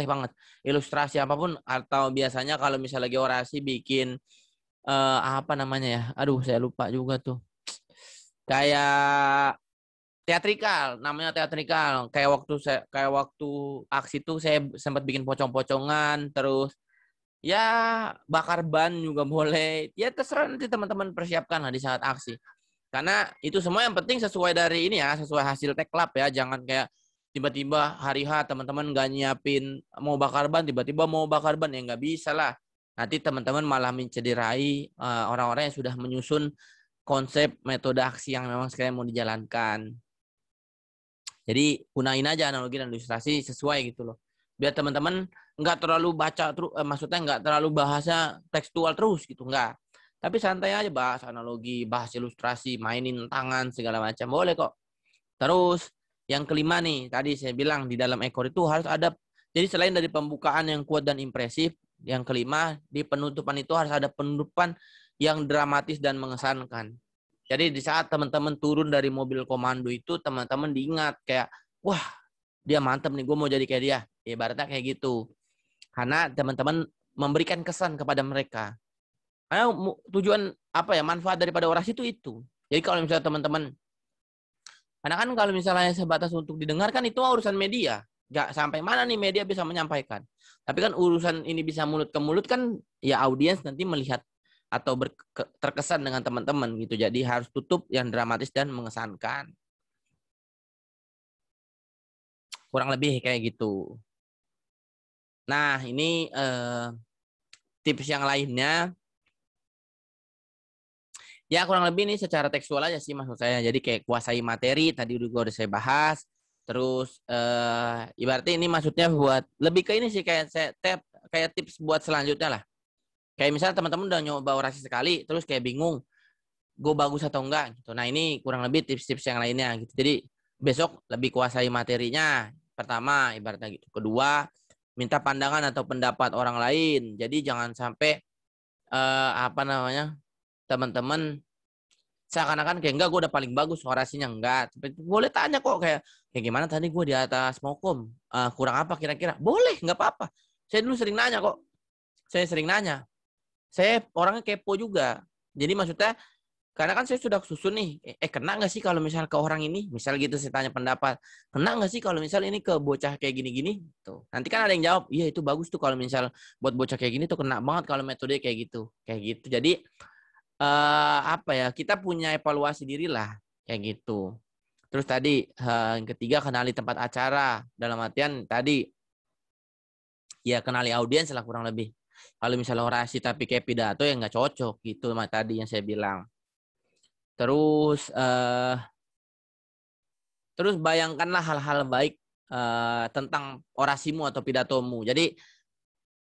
banget. Ilustrasi apapun atau biasanya kalau misal lagi orasi bikin apa namanya ya? Aduh, saya lupa juga tuh. Kayak teatrikal, namanya teatrikal. Kayak waktu aksi itu saya sempat bikin pocong-pocongan, terus ya bakar ban juga boleh. Ya terserah nanti teman-teman persiapkan lah di saat aksi. Karena itu semua yang penting sesuai dari ini ya, sesuai hasil teklap ya. Jangan kayak tiba-tiba hari H teman-teman nggak nyiapin mau bakar ban, tiba-tiba mau bakar ban, ya nggak bisa lah. Nanti teman-teman malah mencederai orang-orang yang sudah menyusun konsep metode aksi yang memang sekalian mau dijalankan. Jadi gunain aja analogi dan ilustrasi sesuai gitu loh. Biar teman-teman nggak terlalu baca terus, maksudnya nggak terlalu bahasa tekstual terus gitu, nggak. Tapi santai aja bahas analogi, bahas ilustrasi, mainin tangan segala macam boleh kok. Terus yang kelima nih, tadi saya bilang di dalam ekor itu harus ada. Jadi selain dari pembukaan yang kuat dan impresif, yang kelima di penutupan itu harus ada penutupan yang dramatis dan mengesankan. Jadi di saat teman-teman turun dari mobil komando itu, teman-teman diingat kayak, wah dia mantap nih, gue mau jadi kayak dia. Ibaratnya kayak gitu. Karena teman-teman memberikan kesan kepada mereka. Karena tujuan manfaat daripada orasi itu. Jadi kalau misalnya teman-teman, karena kan kalau misalnya sebatas untuk didengarkan itu urusan media. Gak sampai mana nih media bisa menyampaikan. Tapi kan urusan ini bisa mulut ke mulut kan ya audiens nanti melihat atau terkesan dengan teman-teman gitu. Jadi harus tutup yang dramatis dan mengesankan. Kurang lebih kayak gitu. Nah, ini tips yang lainnya. Ya kurang lebih ini secara tekstual aja sih maksud saya. Jadi kayak kuasai materi, tadi udah saya bahas. Terus ibaratnya ini maksudnya buat lebih ke ini sih kayak tips buat selanjutnya lah. Kayak misalnya teman-teman udah nyoba orasi sekali, terus kayak bingung, gue bagus atau enggak gitu. Nah ini kurang lebih tips-tips yang lainnya gitu. Jadi besok lebih kuasai materinya. Pertama ibaratnya gitu. Kedua, minta pandangan atau pendapat orang lain. Jadi jangan sampai teman-teman seakan-akan kayak enggak gue udah paling bagus orasinya, enggak. Boleh tanya kok kayak gimana tadi gue di atas Mokom, kurang apa kira-kira, boleh, nggak apa-apa. Saya dulu sering nanya kok, saya orangnya kepo juga. Jadi maksudnya karena kan saya sudah susun nih, kena nggak sih kalau misal ke orang ini, misal gitu saya tanya pendapat, kena nggak sih kalau misal ini ke bocah kayak gini-gini tuh. Nanti kan ada yang jawab, iya itu bagus tuh kalau misal buat bocah kayak gini tuh kena banget kalau metode kayak gitu. Jadi kita punya evaluasi diri lah kayak gitu. Terus tadi yang ketiga, kenali tempat acara, dalam artian tadi ya kenali audiens lah kurang lebih. Kalau misalnya orasi tapi kayak pidato ya nggak cocok gitu tadi yang saya bilang. Terus bayangkanlah hal-hal baik tentang orasimu atau pidatomu. Jadi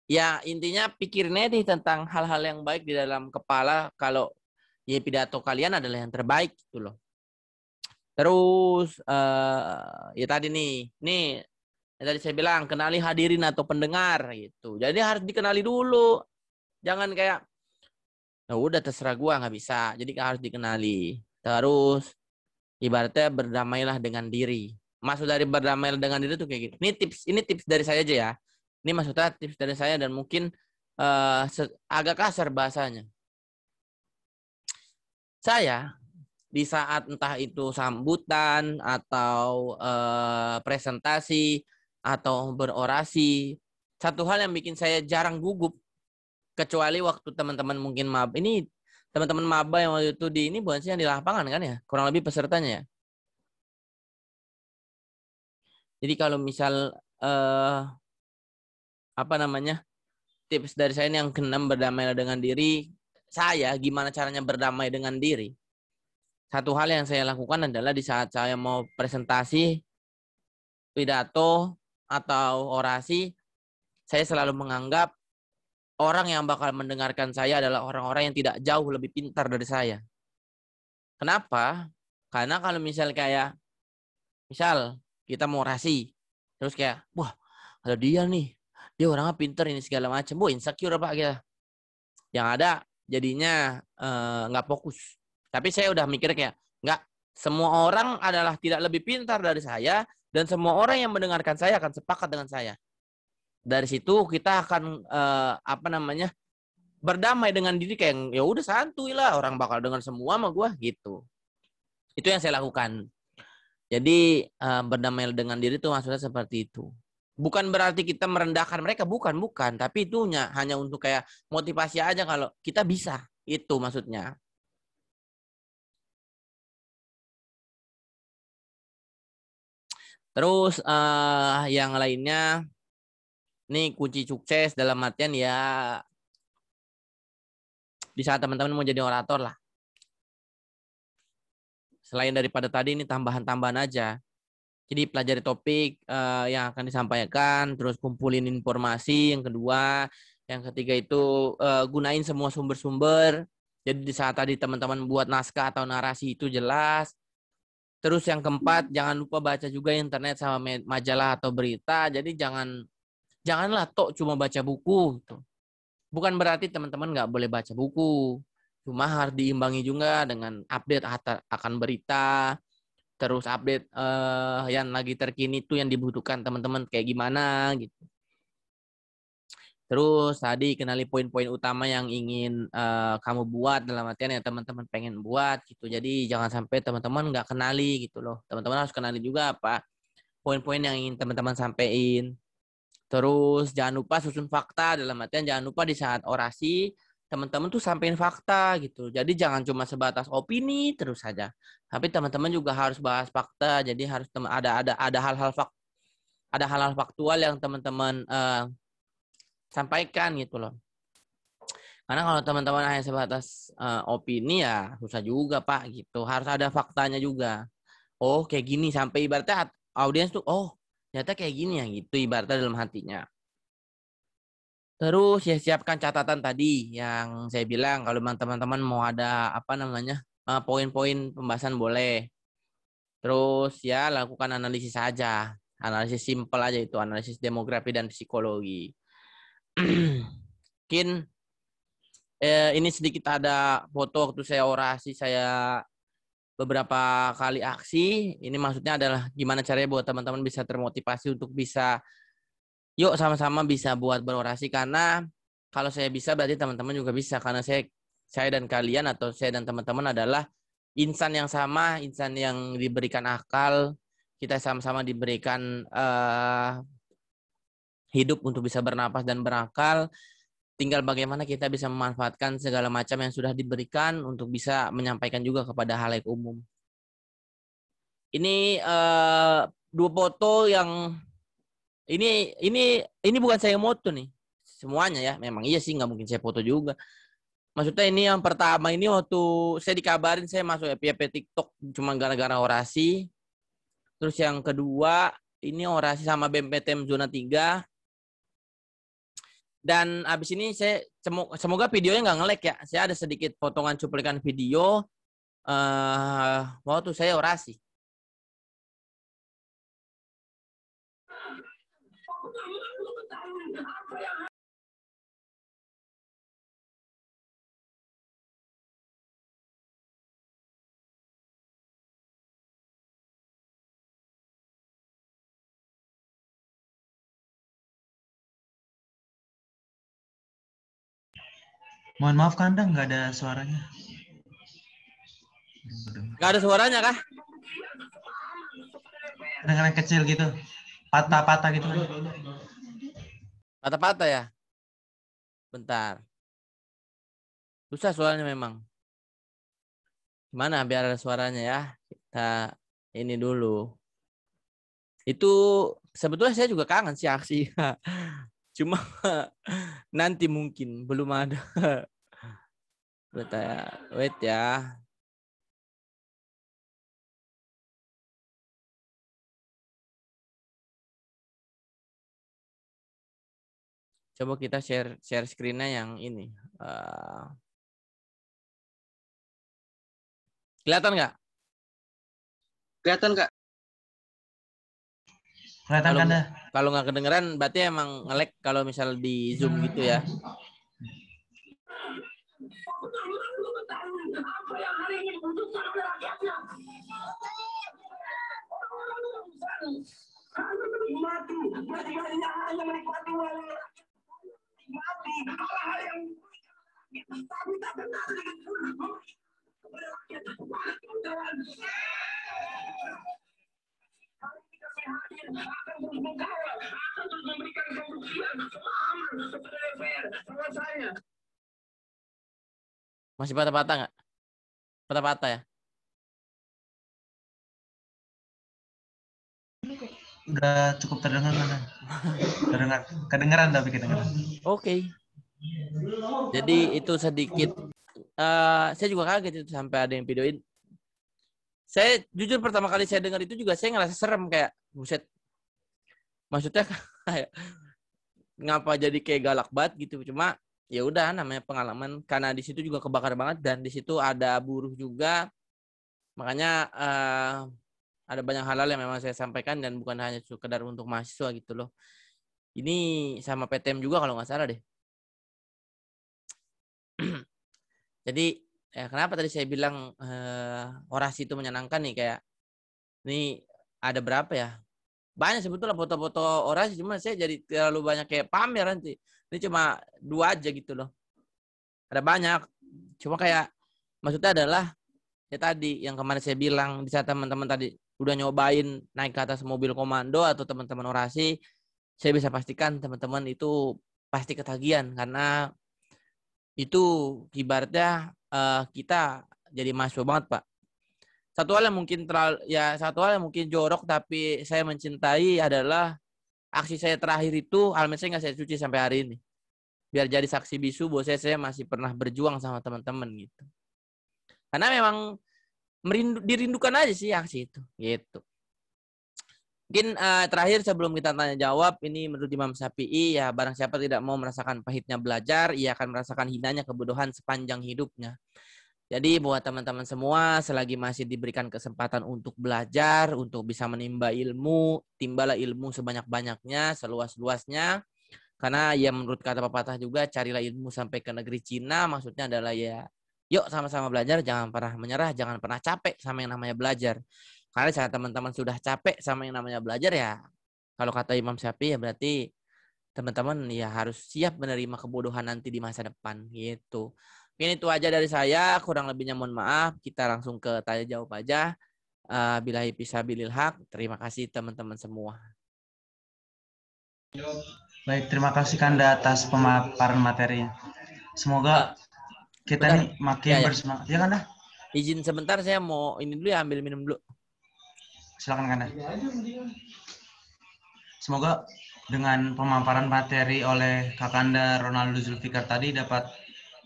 ya intinya pikirin nih tentang hal-hal yang baik di dalam kepala kalau ya pidato kalian adalah yang terbaik gitu loh. Terus ya tadi nih tadi saya bilang kenali hadirin atau pendengar gitu. Jadi harus dikenali dulu. Jangan kayak udah terserah gua, nggak bisa. Jadi harus dikenali. Terus ibaratnya berdamailah dengan diri. Maksud dari berdamailah dengan diri itu kayak gitu. Ini tips dari saya aja ya. Ini maksudnya tips dari saya dan mungkin agak kasar bahasanya. Saya di saat entah itu sambutan atau presentasi atau berorasi, satu hal yang bikin saya jarang gugup, kecuali waktu teman-teman mungkin maba. Ini teman-teman maba yang waktu itu di ini bukan sih yang di lapangan kan ya? Kurang lebih pesertanya ya. Jadi kalau misal apa namanya, tips dari saya ini yang keenam, berdamai dengan diri. Saya gimana caranya berdamai dengan diri? Satu hal yang saya lakukan adalah di saat saya mau presentasi, pidato, atau orasi, saya selalu menganggap orang yang bakal mendengarkan saya adalah orang-orang yang tidak jauh lebih pintar dari saya. Kenapa? Karena kalau misal kita mau orasi, terus kayak, wah, ada dia nih, dia orangnya pintar ini segala macam, insecure apa kita. Yang ada jadinya nggak fokus. Tapi saya udah mikir kayak, nggak, semua orang adalah tidak lebih pintar dari saya, dan semua orang yang mendengarkan saya akan sepakat dengan saya. Dari situ kita akan berdamai dengan diri, kayak ya udah santuy lah, orang bakal dengar semua sama gue gitu. Itu yang saya lakukan. Jadi berdamai dengan diri itu maksudnya seperti itu. Bukan berarti kita merendahkan mereka, bukan, tapi itu hanya untuk kayak motivasi aja kalau kita bisa. Itu maksudnya. Terus yang lainnya, nih kunci sukses dalam artian ya di saat teman-teman mau jadi orator lah. Selain daripada tadi, ini tambahan-tambahan aja. Jadi pelajari topik yang akan disampaikan, terus kumpulin informasi. Yang kedua, yang ketiga itu gunain semua sumber-sumber. Jadi di saat tadi teman-teman buat naskah atau narasi itu jelas. Terus yang keempat, jangan lupa baca juga internet sama majalah atau berita. Jadi janganlah cuma baca buku gitu. Bukan berarti teman-teman nggak boleh baca buku. Cuma harus diimbangi juga dengan update akan berita, terus update yang lagi terkini itu yang dibutuhkan teman-teman kayak gimana gitu. Terus tadi kenali poin-poin utama yang ingin kamu buat, dalam artian yang teman-teman pengen buat gitu. Jadi jangan sampai teman-teman nggak kenali gitu loh. Teman-teman harus kenali juga apa poin-poin yang ingin teman-teman sampaikan. Terus jangan lupa susun fakta, dalam artian jangan lupa di saat orasi teman-teman tuh sampein fakta gitu. Jadi jangan cuma sebatas opini terus saja. Tapi teman-teman juga harus bahas fakta. Jadi harus ada hal-hal faktual yang teman-teman sampaikan gitu loh. Karena kalau teman-teman hanya sebatas opini ya susah juga Pak gitu. Harus ada faktanya juga. Oh kayak gini, sampai ibaratnya audiens tuh ternyata kayak gini ya gitu ibaratnya dalam hatinya. Terus ya siapkan catatan tadi yang saya bilang, kalau memang teman-teman mau ada poin-poin pembahasan boleh. Terus ya lakukan analisis saja. Analisis simpel aja itu, analisis demografi dan psikologi. Mungkin ini sedikit ada foto waktu saya orasi, saya beberapa kali aksi. Ini maksudnya adalah gimana caranya buat teman-teman bisa termotivasi untuk bisa yuk sama-sama bisa buat berorasi, karena kalau saya bisa berarti teman-teman juga bisa, karena saya dan kalian atau saya dan teman-teman adalah insan yang sama, insan yang diberikan akal, kita sama-sama diberikan hidup untuk bisa bernapas dan berakal. Tinggal bagaimana kita bisa memanfaatkan segala macam yang sudah diberikan untuk bisa menyampaikan juga kepada halayak umum. Ini dua foto yang ini bukan saya moto nih semuanya ya, memang iya sih nggak mungkin saya foto juga. Maksudnya ini yang pertama ini waktu saya dikabarin saya masuk FYP TikTok cuma gara-gara orasi. Terus yang kedua ini orasi sama BMPTM zona 3. Dan abis ini saya semoga videonya nggak nge-lag ya. Saya ada sedikit potongan cuplikan video waktu saya orasi. Mohon maaf Kanda, nggak ada suaranya. Nggak ada suaranya kah? Dengar kecil gitu. Patah-patah gitu kan. Patah-patah ya? Bentar. Susah soalnya memang. Gimana biar ada suaranya ya? Kita ini dulu. Itu sebetulnya saya juga kangen sih aksi. Cuma nanti mungkin belum ada. Wait ya. Coba kita share screen-nya yang ini. Kelihatan nggak? Kelihatan, Kak? Kelihatan Kanda. Kalau nggak kedengeran berarti emang nge-lag kalau misal di Zoom gitu ya. Masih patah-patah nggak? Patah-patah ya? Udah cukup terdengar Kanda. Kedengeran tapi kedengeran. Oke. Jadi itu sedikit. Saya juga kaget itu sampai ada yang videoin. Saya jujur pertama kali saya dengar itu juga saya ngerasa serem kayak buset. Maksudnya kayak ngapa jadi kayak galak banget gitu. Cuma ya udah namanya pengalaman karena di situ juga kebakar banget dan di situ ada buruh juga. Makanya ada banyak hal-hal yang memang saya sampaikan dan bukan hanya sekedar untuk mahasiswa gitu loh. Ini sama PTM juga kalau nggak salah deh. Jadi ya kenapa tadi saya bilang orasi itu menyenangkan nih kayak ini ada berapa ya? Banyak sebetulnya foto-foto orasi cuma saya jadi terlalu banyak kayak pamer nanti. Ini cuma 2 aja gitu loh. Ada banyak. Cuma kayak maksudnya adalah ya tadi yang kemarin saya bilang di saat teman-teman tadi udah nyobain naik ke atas mobil komando atau teman-teman orasi, saya bisa pastikan teman-teman itu pasti ketagihan karena itu ibaratnya kita jadi mahasiswa banget Pak. Satu hal yang mungkin jorok tapi saya mencintai adalah aksi saya terakhir itu helmet saya nggak saya cuci sampai hari ini. Biar jadi saksi bisu bahwa saya masih pernah berjuang sama teman-teman gitu. Karena memang dirindukan aja sih aksi itu gitu. Mungkin terakhir sebelum kita tanya jawab ini menurut Imam Syafi'i ya barang siapa tidak mau merasakan pahitnya belajar ia akan merasakan hinanya kebodohan sepanjang hidupnya. Jadi buat teman-teman semua selagi masih diberikan kesempatan untuk belajar, untuk bisa menimba ilmu, timbalah ilmu sebanyak-banyaknya, seluas-luasnya. Karena ya menurut kata pepatah juga carilah ilmu sampai ke negeri Cina, maksudnya adalah ya yuk sama-sama belajar, jangan pernah menyerah, jangan pernah capek sama yang namanya belajar. Karena saat teman-teman sudah capek sama yang namanya belajar ya, kalau kata Imam Syafi'i ya berarti teman-teman ya harus siap menerima kebodohan nanti di masa depan gitu. Mungkin itu aja dari saya, kurang lebihnya mohon maaf. Kita langsung ke tanya jawab aja. Billahi fisabilil haq. Terima kasih teman-teman semua. Baik, terima kasih Kanda atas pemaparan materinya. Semoga kita nih makin bersemangat. Ya Kanda? Izin sebentar saya mau ini dulu ya, ambil minum dulu. Silakan Kanda. Semoga dengan pemaparan materi oleh Kakanda Ronaldo Zulfikar tadi dapat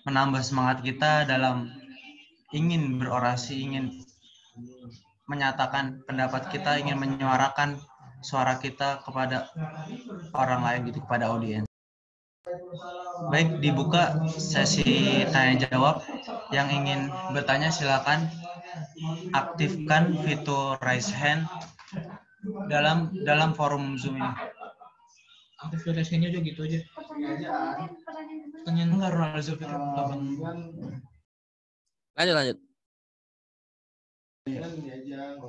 menambah semangat kita dalam ingin berorasi, ingin menyatakan pendapat kita, ingin menyuarakan suara kita kepada orang lain gitu, kepada audiens. Baik, dibuka sesi tanya jawab. Yang ingin bertanya silakan aktifkan fitur raise hand dalam forum Zoom ini. Aktifasinya juga gitu aja. Pertanyaan enggak Ronaldo Zulfikar. Lanjut.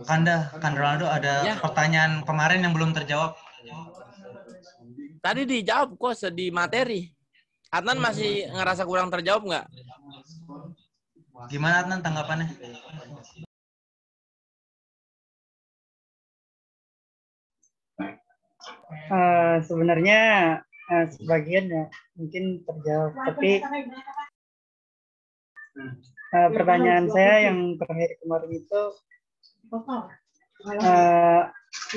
Kanda Ronaldo ada pertanyaan kemarin yang belum terjawab. Tadi dijawab kok di materi. Adnan masih ngerasa kurang terjawab nggak? Gimana Adnan tanggapannya? Sebenarnya sebagian ya mungkin terjawab, tapi pertanyaan saya yang terakhir kemarin itu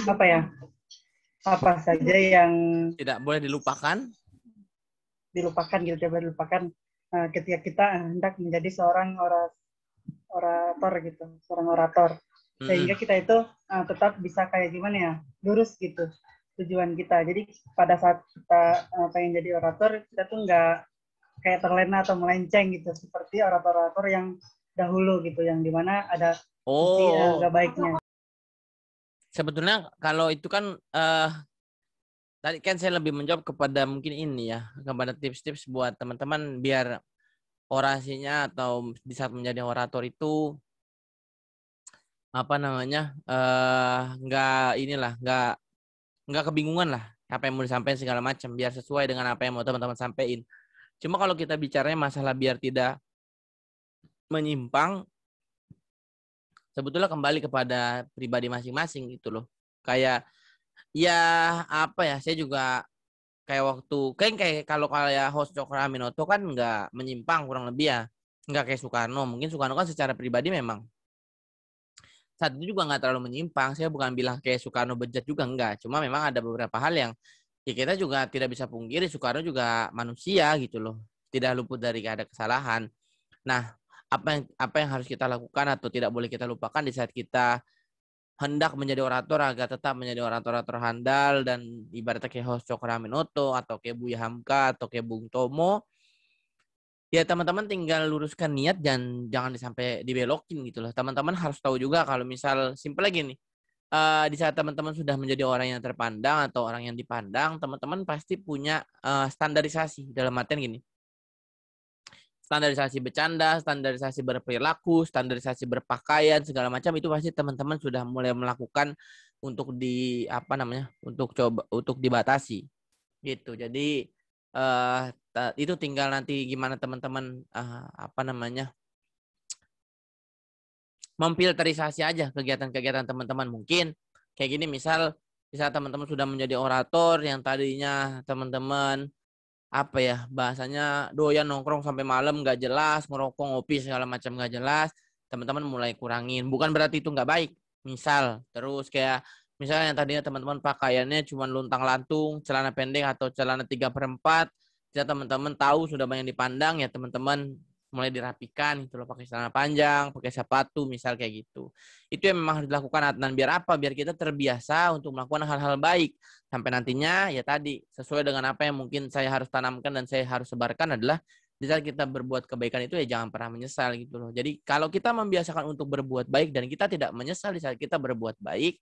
apa ya? Apa saja yang Tidak boleh dilupakan. dilupakan gitu, coba dilupakan ketika kita hendak menjadi seorang orator gitu, seorang orator. Sehingga kita itu tetap bisa kayak gimana ya, lurus gitu tujuan kita. Jadi pada saat kita pengen jadi orator, kita tuh nggak kayak terlena atau melenceng gitu, seperti orator-orator yang dahulu gitu, yang dimana ada sisi nggak baiknya. Sebetulnya kalau itu kan tadi kan saya lebih menjawab kepada mungkin ini ya, kepada tips-tips buat teman-teman biar orasinya atau di saat menjadi orator itu apa namanya nggak kebingungan lah apa yang mau disampaikan segala macam, biar sesuai dengan apa yang mau teman-teman sampaikan. Cuma kalau kita bicaranya masalah biar tidak menyimpang, sebetulnya kembali kepada pribadi masing-masing gitu loh. Kayak ya apa ya, saya juga kayak waktu kayak kalau kayak host Cokro Aminoto kan nggak menyimpang kurang lebih ya, nggak kayak Soekarno. Mungkin Soekarno kan secara pribadi memang saat itu juga nggak terlalu menyimpang. Saya bukan bilang kayak Soekarno bejat juga, enggak. Cuma memang ada beberapa hal yang ya kita juga tidak bisa pungkiri, Soekarno juga manusia gitu loh, tidak luput dari ada kesalahan. Nah, apa yang harus kita lakukan atau tidak boleh kita lupakan di saat kita hendak menjadi orator agar tetap menjadi orator-orator handal dan ibaratnya kayak host Cokro Aminoto atau kayak Buya Hamka atau kayak Bung Tomo, ya teman-teman tinggal luruskan niat dan jangan sampai dibelokin gitu loh. Teman-teman harus tahu juga kalau misal simpel lagi nih, di saat teman-teman sudah menjadi orang yang terpandang atau orang yang dipandang, teman-teman pasti punya standarisasi. Dalam artian gini, standarisasi bercanda, standarisasi berperilaku, standarisasi berpakaian, segala macam itu pasti teman-teman sudah mulai melakukan untuk untuk dibatasi gitu. Jadi itu tinggal nanti gimana teman-teman memfilterisasi aja kegiatan-kegiatan teman-teman. Mungkin kayak gini, misal teman-teman sudah menjadi orator yang tadinya teman-teman bahasanya doyan nongkrong sampai malam nggak jelas, ngerokok, ngopi segala macam nggak jelas, teman-teman mulai kurangin. Bukan berarti itu nggak baik. Misal terus kayak misalnya yang tadinya teman-teman pakaiannya cuma luntang-lantung, celana pendek atau celana 3/4, jika teman-teman tahu sudah banyak dipandang, ya teman-teman mulai dirapikan gitu loh, pakai celana panjang, pakai sepatu, misal kayak gitu. Itu yang memang harus dilakukan Adnan. Biar apa? Biar kita terbiasa untuk melakukan hal-hal baik. Sampai nantinya ya tadi, sesuai dengan apa yang mungkin saya harus tanamkan dan saya harus sebarkan adalah di saat kita berbuat kebaikan itu ya jangan pernah menyesal gitu loh. Jadi kalau kita membiasakan untuk berbuat baik dan kita tidak menyesal di saat kita berbuat baik,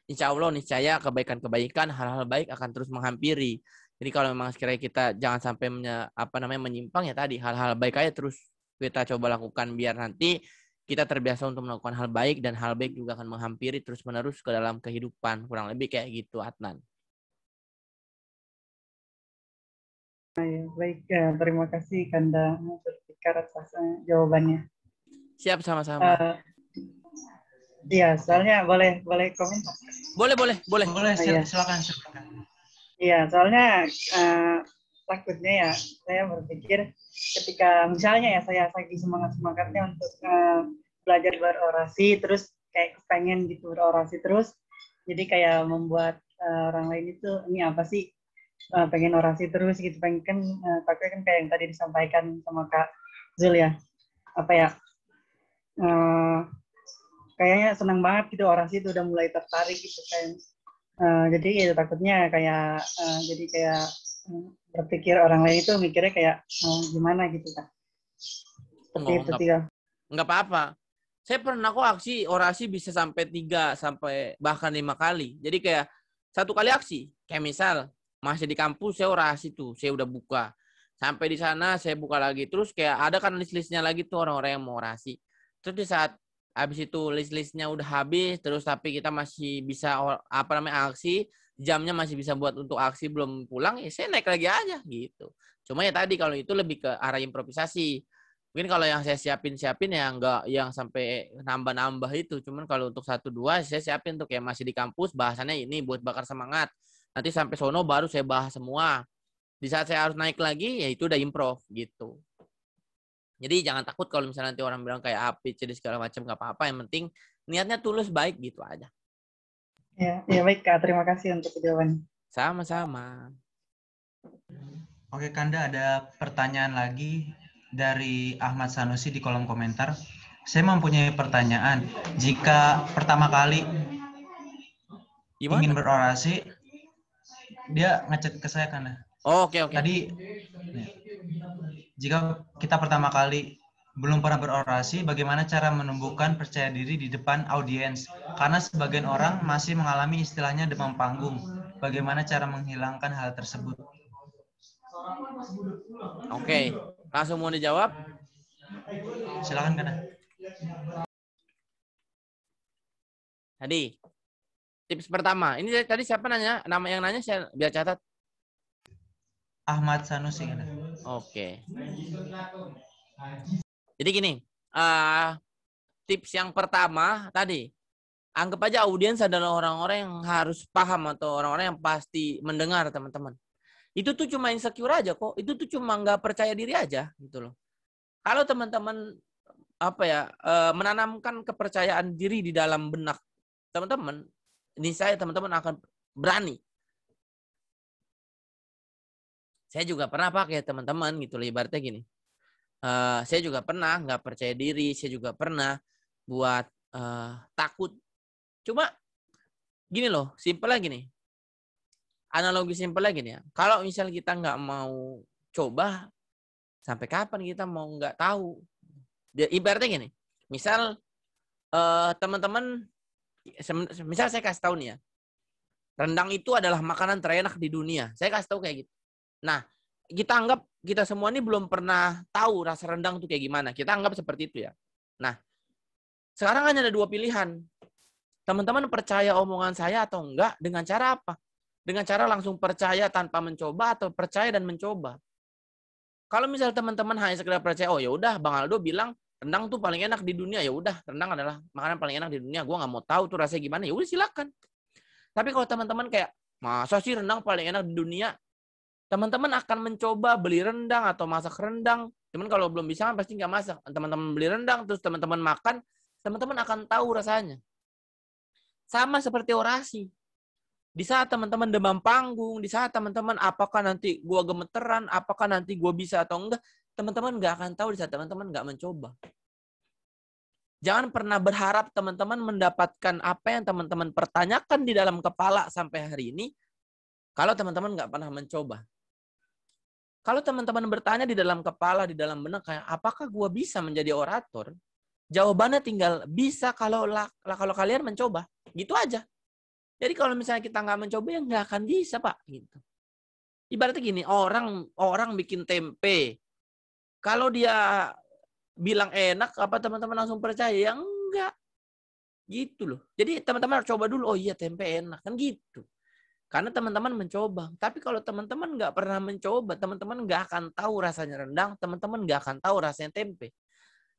insya Allah niscaya kebaikan-kebaikan, hal-hal baik akan terus menghampiri. Jadi kalau memang sekiranya kita jangan sampai menyimpang, ya tadi hal-hal baik aja terus kita coba lakukan biar nanti kita terbiasa untuk melakukan hal baik dan hal baik juga akan menghampiri terus-menerus ke dalam kehidupan. Kurang lebih kayak gitu, Adnan. Baik, terima kasih Kanda Zulfikar atas jawabannya. Siap, sama-sama. Iya, soalnya boleh komentar. Boleh. Silakan. Iya, soalnya takutnya ya saya berpikir ketika misalnya ya saya lagi semangatnya untuk belajar berorasi, terus kayak pengen gitu berorasi terus, jadi kayak membuat orang lain itu ini apa sih pengen orasi terus gitu, pengen kan takutnya kan kayak yang tadi disampaikan sama Kak Zul ya, kayaknya senang banget gitu orasi itu udah mulai tertarik gitu kan. Jadi ya takutnya kayak jadi kayak berpikir orang lain itu mikirnya kayak gimana gitu kan. Seperti itu sih. Enggak apa-apa. Saya pernah kok aksi orasi bisa sampai 3 sampai bahkan 5 kali. Jadi kayak satu kali aksi, kayak misal masih di kampus saya orasi tuh, saya udah buka. Sampai di sana saya buka lagi, terus kayak ada kan list-listnya lagi tuh orang-orang yang mau orasi. Terus di saat habis itu list-listnya udah habis, terus tapi kita masih bisa aksi, jamnya masih bisa buat untuk aksi belum pulang, ya saya naik lagi aja gitu. Cuma ya tadi kalau itu lebih ke arah improvisasi. Mungkin kalau yang saya siapin ya nggak yang sampai nambah-nambah itu. Cuman kalau untuk 1-2 saya siapin tuh kayak masih di kampus bahasannya ini buat bakar semangat. Nanti sampai sono baru saya bahas semua. Di saat saya harus naik lagi ya itu udah improv gitu. Jadi jangan takut kalau misalnya nanti orang bilang kayak A, B, C, D segala macam nggak apa-apa. Yang penting niatnya tulus baik gitu aja. Ya, ya baik Kak. Terima kasih untuk jawabannya. Sama-sama. Oke, Kanda, ada pertanyaan lagi dari Ahmad Sanusi di kolom komentar. Saya mempunyai pertanyaan. Jika pertama kali ingin berorasi, dia ngechat ke saya, Kanda. Oh, oke. Tadi, jika kita pertama kali belum pernah berorasi, bagaimana cara menumbuhkan percaya diri di depan audiens? Karena sebagian orang masih mengalami istilahnya demam panggung. Bagaimana cara menghilangkan hal tersebut? Oke, langsung mau dijawab? Silakan, Kanda. Tadi, tips pertama. Ini tadi siapa nanya? Nama yang nanya saya biar catat. Ahmad Sanusi, Kanda. Oke. Jadi gini, tips yang pertama tadi, anggap aja audiens adalah orang-orang yang harus paham atau orang-orang yang pasti mendengar, teman-teman. Itu tuh cuma insecure aja kok. Itu tuh cuma nggak percaya diri aja gitu loh. Kalau teman-teman menanamkan kepercayaan diri di dalam benak teman-teman, niscaya teman-teman akan berani. Saya juga pernah pakai teman-teman gitu loh, ibaratnya gini. Saya juga pernah nggak percaya diri, saya juga pernah buat takut. Cuma gini loh, simpelnya gini. Analogi simpelnya gini ya. Kalau misal kita nggak mau coba, sampai kapan kita mau nggak tahu? Ibaratnya gini. Misal teman-teman, misal saya kasih tahu nih ya. Rendang itu adalah makanan terenak di dunia. Saya kasih tahu kayak gitu. Nah, kita anggap kita semua ini belum pernah tahu rasa rendang itu kayak gimana. Kita anggap seperti itu ya. Nah, sekarang hanya ada 2 pilihan. Teman-teman percaya omongan saya atau enggak dengan cara apa? Dengan cara langsung percaya tanpa mencoba atau percaya dan mencoba. Kalau misal teman-teman hanya sekedar percaya, oh ya udah Bang Aldo bilang rendang tuh paling enak di dunia, ya udah rendang adalah makanan paling enak di dunia. Gua nggak mau tahu tuh rasanya gimana, ya udah silakan. Tapi kalau teman-teman kayak masa sih rendang paling enak di dunia, teman-teman akan mencoba beli rendang atau masak rendang. Cuman kalau belum bisa kan pasti nggak masak. Teman-teman beli rendang terus teman-teman makan, teman-teman akan tahu rasanya. Sama seperti orasi. Di saat teman-teman demam panggung, di saat teman-teman apakah nanti gua gemeteran, apakah nanti gua bisa atau enggak, teman-teman nggak akan tahu di saat teman-teman nggak mencoba. Jangan pernah berharap teman-teman mendapatkan apa yang teman-teman pertanyakan di dalam kepala sampai hari ini, kalau teman-teman nggak pernah mencoba. Kalau teman-teman bertanya di dalam kepala, di dalam benak, kayak apakah gua bisa menjadi orator? Jawabannya tinggal bisa kalau kalian mencoba. Gitu aja. Jadi kalau misalnya kita nggak mencoba, ya nggak akan bisa, Pak. Gitu. Ibaratnya gini, orang bikin tempe. Kalau dia bilang enak, apa teman-teman langsung percaya? Ya enggak. Gitu loh. Jadi teman-teman harus coba dulu, oh iya tempe enak. Kan gitu. Karena teman-teman mencoba. Tapi kalau teman-teman nggak pernah mencoba, teman-teman nggak akan tahu rasanya rendang, teman-teman nggak akan tahu rasanya tempe.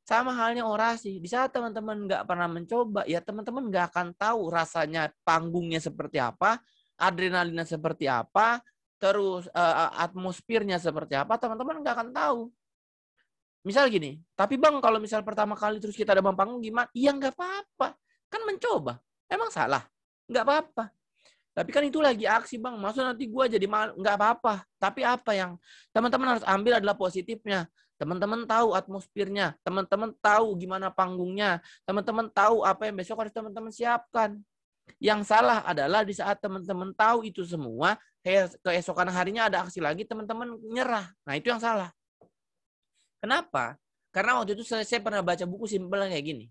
Sama halnya orasi. Di saat teman-teman nggak pernah mencoba, ya teman-teman nggak akan tahu rasanya panggungnya seperti apa, adrenalinnya seperti apa, terus atmosfernya seperti apa, teman-teman nggak akan tahu. Misal gini, tapi Bang kalau misal pertama kali terus kita ada panggung gimana? Iya nggak apa-apa. Kan mencoba. Emang salah? Nggak apa-apa. Tapi kan itu lagi aksi Bang. Maksudnya nanti gue jadi malu. Nggak apa-apa. Tapi apa yang teman-teman harus ambil adalah positifnya. Teman-teman tahu atmosfernya, teman-teman tahu gimana panggungnya, teman-teman tahu apa yang besok harus teman-teman siapkan. Yang salah adalah di saat teman-teman tahu itu semua, keesokan harinya ada aksi lagi, teman-teman nyerah. Nah, itu yang salah. Kenapa? Karena waktu itu saya pernah baca buku simpelnya kayak gini.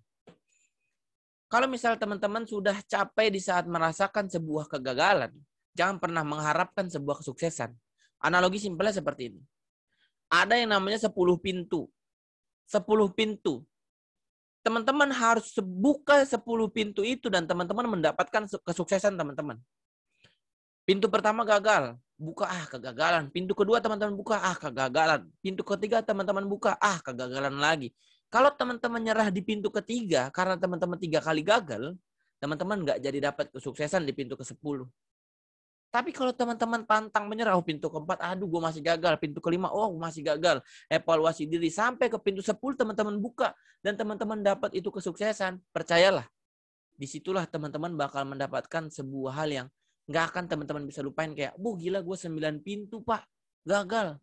Kalau misal teman-teman sudah capek di saat merasakan sebuah kegagalan, jangan pernah mengharapkan sebuah kesuksesan. Analogi simpelnya seperti ini. Ada yang namanya 10 pintu. 10 pintu. Teman-teman harus buka 10 pintu itu dan teman-teman mendapatkan kesuksesan teman-teman. Pintu pertama gagal. buka, kegagalan. Pintu kedua teman-teman buka, kegagalan. Pintu ketiga teman-teman buka, kegagalan lagi. Kalau teman-teman nyerah di pintu ketiga, karena teman-teman 3 kali gagal, teman-teman nggak jadi dapat kesuksesan di pintu ke-10. Tapi kalau teman-teman pantang menyerah, pintu keempat, aduh gue masih gagal. Pintu kelima, masih gagal. Evaluasi diri. Sampai ke pintu 10 teman-teman buka. Dan teman-teman dapat itu kesuksesan. Percayalah. Disitulah teman-teman bakal mendapatkan sebuah hal yang nggak akan teman-teman bisa lupain. Kayak, gila gue 9 pintu pak. Gagal.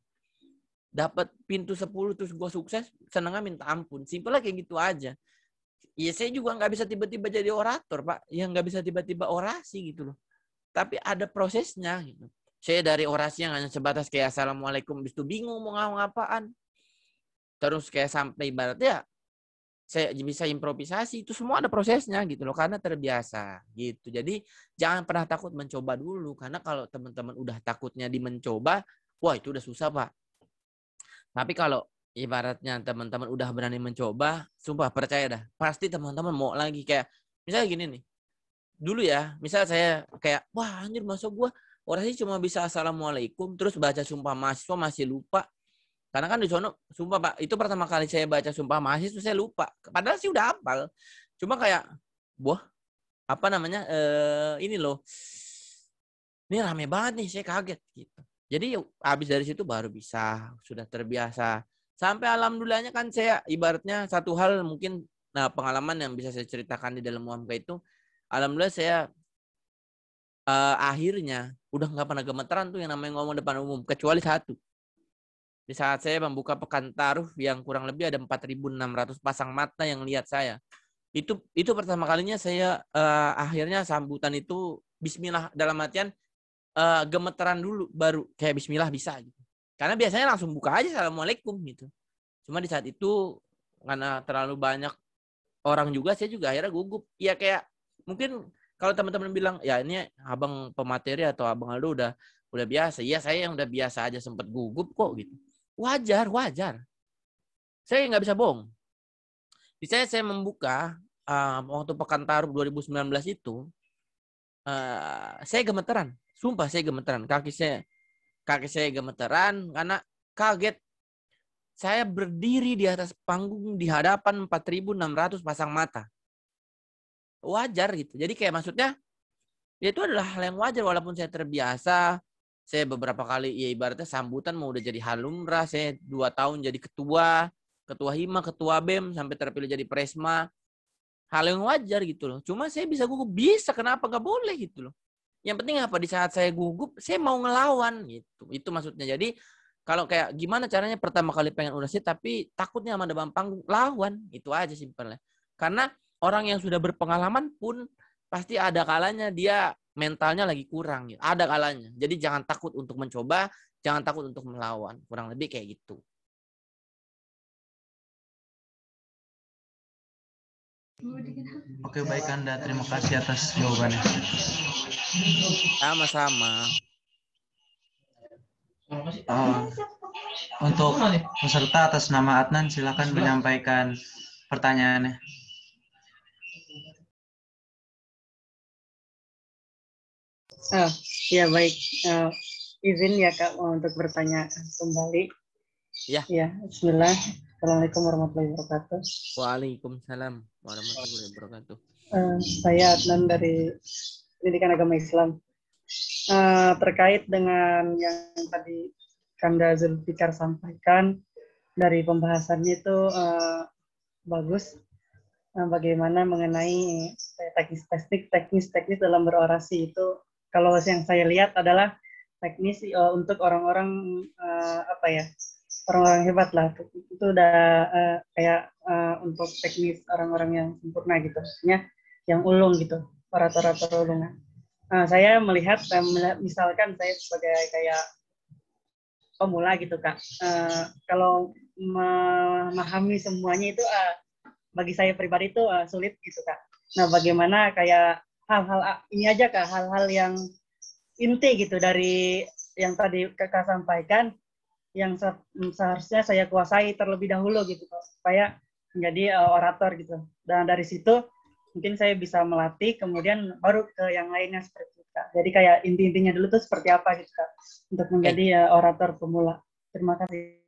Dapat pintu 10 terus gue sukses. Senangnya minta ampun. Simpelnya kayak gitu aja. Ya saya juga nggak bisa tiba-tiba jadi orator pak. Ya nggak bisa tiba-tiba orasi gitu loh. Tapi ada prosesnya gitu. Saya dari orasi yang hanya sebatas kayak assalamualaikum, bis itu bingung mau ngapaan. Terus kayak sampai ibaratnya saya bisa improvisasi, itu semua ada prosesnya gitu loh, karena terbiasa gitu. Jadi jangan pernah takut mencoba dulu, karena kalau teman-teman udah takutnya di mencoba, wah itu udah susah pak. Tapi kalau ibaratnya teman-teman udah berani mencoba, sumpah percaya dah, pasti teman-teman mau lagi. Kayak misalnya gini nih. Dulu ya, misal saya kayak, wah anjir masa gue orasi cuma bisa assalamualaikum, terus baca sumpah mahasiswa masih lupa. Karena kan di sono, sumpah pak, itu pertama kali saya baca sumpah mahasiswa saya lupa. Padahal sih udah hafal. Cuma kayak, apa namanya, ini loh, ini rame banget nih, saya kaget gitu. Jadi habis dari situ baru bisa, sudah terbiasa. Sampai alhamdulillahnya kan saya ibaratnya satu hal mungkin, pengalaman yang bisa saya ceritakan di dalam UMK itu, alhamdulillah saya akhirnya udah nggak pernah gemeteran tuh yang namanya ngomong depan umum, kecuali satu. Di saat saya membuka pekan taruh yang kurang lebih ada 4.600 pasang mata yang lihat saya. Itu pertama kalinya saya akhirnya sambutan itu bismillah, dalam artian gemeteran dulu baru kayak bismillah bisa gitu. Karena biasanya langsung buka aja assalamualaikum gitu. Cuma di saat itu karena terlalu banyak orang juga, saya juga akhirnya gugup. Ya kayak mungkin kalau teman-teman bilang, ya ini abang pemateri atau abang Aldo udah biasa. Iya saya yang udah biasa aja sempat gugup kok gitu. Wajar. Saya nggak bisa bohong. Misalnya saya membuka waktu Pekan Taruh 2019 itu, saya gemeteran. Sumpah saya gemeteran. Kaki saya gemeteran karena kaget. Saya berdiri di atas panggung di hadapan 4.600 pasang mata. Wajar gitu. Jadi kayak maksudnya ya itu adalah hal yang wajar walaupun saya terbiasa. Saya beberapa kali ya ibaratnya sambutan mau udah jadi hal lumrah. Saya 2 tahun jadi ketua Hima, ketua BEM sampai terpilih jadi Presma. Hal yang wajar gitu loh. Cuma saya bisa gugup, bisa kenapa nggak boleh gitu loh. Yang penting apa di saat saya gugup saya mau ngelawan gitu. Itu maksudnya. Jadi kalau kayak gimana caranya pertama kali pengen orasi tapi takutnya sama depan panggung, lawan. Itu aja simpelnya. Karena orang yang sudah berpengalaman pun pasti ada kalanya dia mentalnya lagi kurang. Gitu. Ada kalanya. Jadi jangan takut untuk mencoba, jangan takut untuk melawan. Kurang lebih kayak gitu. Oke, baik Anda. Terima kasih atas jawabannya. Sama-sama. Untuk peserta atas nama Adnan, silakan menyampaikan pertanyaannya. Ya baik, izin ya Kak untuk bertanya kembali. Ya. Bismillah. Assalamualaikum warahmatullahi wabarakatuh. Waalaikumsalam warahmatullahi wabarakatuh. Saya Adnan dari Pendidikan Agama Islam. Terkait dengan yang tadi Kanda Zulfikar sampaikan, dari pembahasannya itu bagus. Bagaimana mengenai teknis dalam berorasi itu, kalau yang saya lihat adalah teknis untuk orang-orang orang-orang hebat lah. Itu udah kayak untuk teknis orang-orang yang sempurna gitu, maksudnya yang ulung gitu, orator-orator ulungan. Saya melihat, misalkan saya sebagai kayak pemula gitu Kak, kalau memahami semuanya itu bagi saya pribadi itu sulit gitu Kak. Nah bagaimana kayak hal-hal ini aja Kak, hal-hal yang inti gitu dari yang tadi Kakak sampaikan, yang seharusnya saya kuasai terlebih dahulu gitu Kak, supaya menjadi orator gitu. Dan dari situ mungkin saya bisa melatih, kemudian baru ke yang lainnya seperti itu. Kak. Jadi kayak inti-intinya dulu tuh seperti apa gitu Kak untuk menjadi orator pemula. Terima kasih.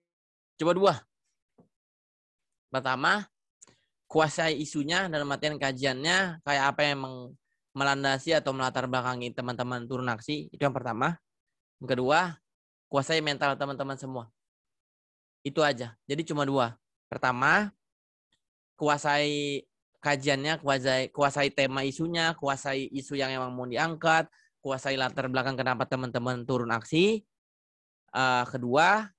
Coba 2. Pertama, kuasai isunya dalam artian kajiannya kayak apa yang melandasi atau melatar belakangi teman-teman turun aksi. Itu yang pertama. Yang kedua, kuasai mental teman-teman semua. Itu aja. Jadi cuma 2. Pertama, kuasai kajiannya, kuasai tema isunya, kuasai isu yang emang mau diangkat, kuasai latar belakang kenapa teman-teman turun aksi. Kedua,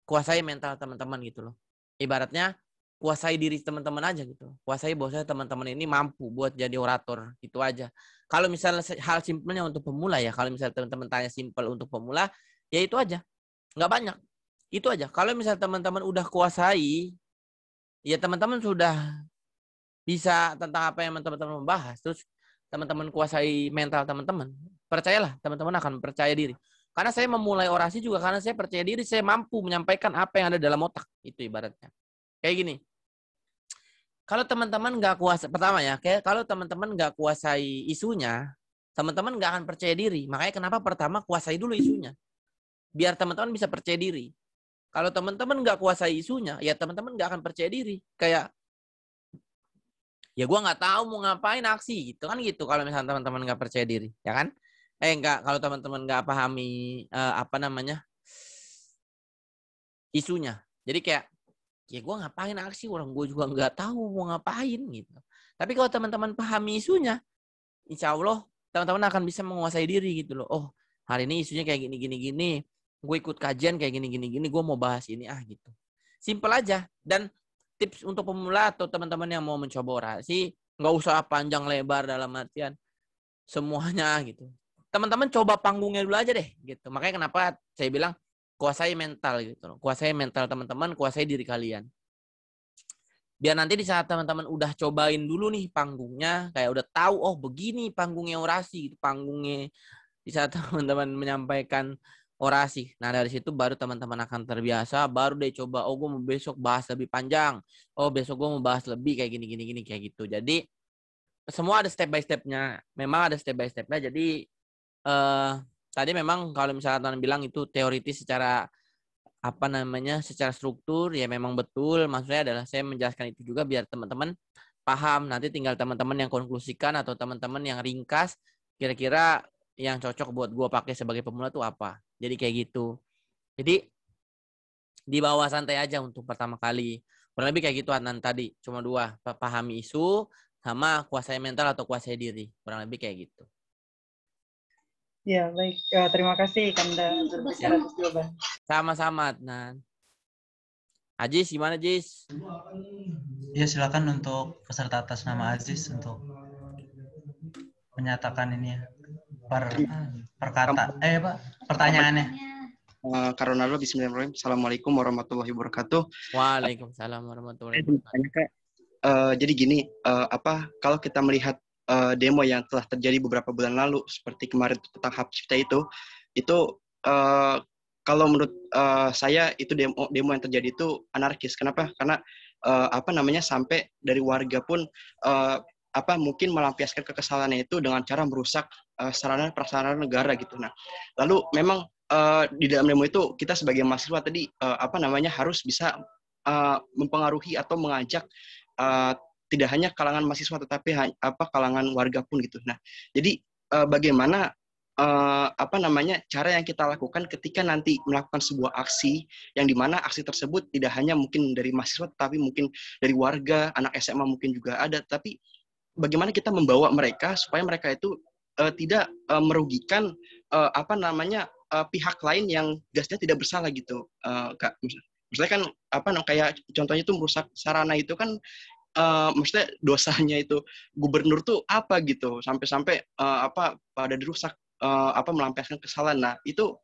kuasai mental teman-teman gitu loh. Ibaratnya kuasai diri teman-teman aja gitu. Kuasai bahwasanya teman-teman ini mampu buat jadi orator. Itu aja. Kalau misalnya hal simpelnya untuk pemula ya, kalau misalnya teman-teman tanya simpel untuk pemula, ya itu aja. Nggak banyak. Itu aja. Kalau misalnya teman-teman udah kuasai, ya teman-teman sudah bisa tentang apa yang teman-teman membahas. Terus teman-teman kuasai mental teman-teman. Percayalah, teman-teman akan percaya diri. Karena saya memulai orasi juga karena saya percaya diri, saya mampu menyampaikan apa yang ada dalam otak. Itu ibaratnya. Kayak gini. Kalau teman-teman nggak kuasai, pertama ya, kalau teman-teman nggak kuasai isunya, teman-teman nggak akan percaya diri. Makanya kenapa pertama kuasai dulu isunya. Biar teman-teman bisa percaya diri. Kalau teman-teman nggak kuasai isunya, ya teman-teman nggak akan percaya diri. Kayak, ya gue nggak tahu mau ngapain aksi gitu kan gitu. Kalau misalnya teman-teman nggak percaya diri, ya kan? Enggak, kalau teman-teman nggak pahami isunya. Jadi kayak, ya gue ngapain aksi, orang gue juga nggak tahu mau ngapain gitu. Tapi kalau teman-teman pahami isunya, insya Allah teman-teman akan bisa menguasai diri gitu loh. Oh, hari ini isunya kayak gini. Gue ikut kajian kayak gini. Gue mau bahas ini gitu. Simpel aja. Dan tips untuk pemula atau teman-teman yang mau mencoba orasi, nggak usah panjang lebar dalam artian semuanya gitu. Teman-teman coba panggungnya dulu aja deh gitu. Makanya kenapa saya bilang kuasai mental gitu. Kuasai mental teman-teman, kuasai diri kalian. Biar nanti di saat teman-teman udah cobain dulu nih panggungnya, kayak udah tahu oh begini panggungnya orasi gitu, panggungnya di saat teman-teman menyampaikan orasi. Nah, dari situ baru teman-teman akan terbiasa, baru deh coba oh gue mau besok bahas lebih panjang. Oh, besok gue mau bahas lebih kayak gini kayak gitu. Jadi semua ada step by step-nya. Memang ada step by step-nya. Jadi tadi memang kalau misalnya teman bilang itu teoritis secara secara struktur ya memang betul. Maksudnya adalah saya menjelaskan itu juga biar teman-teman paham. Nanti tinggal teman-teman yang konklusikan atau teman-teman yang ringkas kira-kira yang cocok buat gue pakai sebagai pemula tuh apa. Jadi kayak gitu. Jadi di bawah santai aja untuk pertama kali. Kurang lebih kayak gitu Adnan tadi. Cuma 2, pahami isu sama kuasai mental atau kuasai diri. Kurang lebih kayak gitu. Ya, baik. Terima kasih Kanda berbicara atas jawaban. Sama-sama Adnan. Ajis, gimana Jis? Ya, silakan untuk peserta atas nama Aziz untuk menyatakan ini ya. Pertanyaannya. Karena bismillahirrahmanirrahim. Assalamualaikum warahmatullahi wabarakatuh. Waalaikumsalam warahmatullahi wabarakatuh. Jadi gini, kalau kita melihat demo yang telah terjadi beberapa bulan lalu seperti kemarin tentang hak cipta itu kalau menurut saya itu demo yang terjadi itu anarkis. Kenapa? Karena sampai dari warga pun mungkin melampiaskan kekesalannya itu dengan cara merusak sarana prasarana negara gitu. Nah, lalu memang di dalam demo itu kita sebagai mahasiswa tadi harus bisa mempengaruhi atau mengajak tidak hanya kalangan mahasiswa tetapi kalangan warga pun gitu. Nah, jadi bagaimana cara yang kita lakukan ketika nanti melakukan sebuah aksi yang dimana aksi tersebut tidak hanya mungkin dari mahasiswa tapi mungkin dari warga, anak SMA mungkin juga ada, tapi bagaimana kita membawa mereka supaya mereka itu tidak merugikan pihak lain yang gasnya tidak bersalah gitu, Kak. Maksudnya kan kayak contohnya itu merusak sarana itu kan maksudnya dosanya itu gubernur tuh apa gitu sampai pada dirusak melampiaskan kesalahan. Nah, itu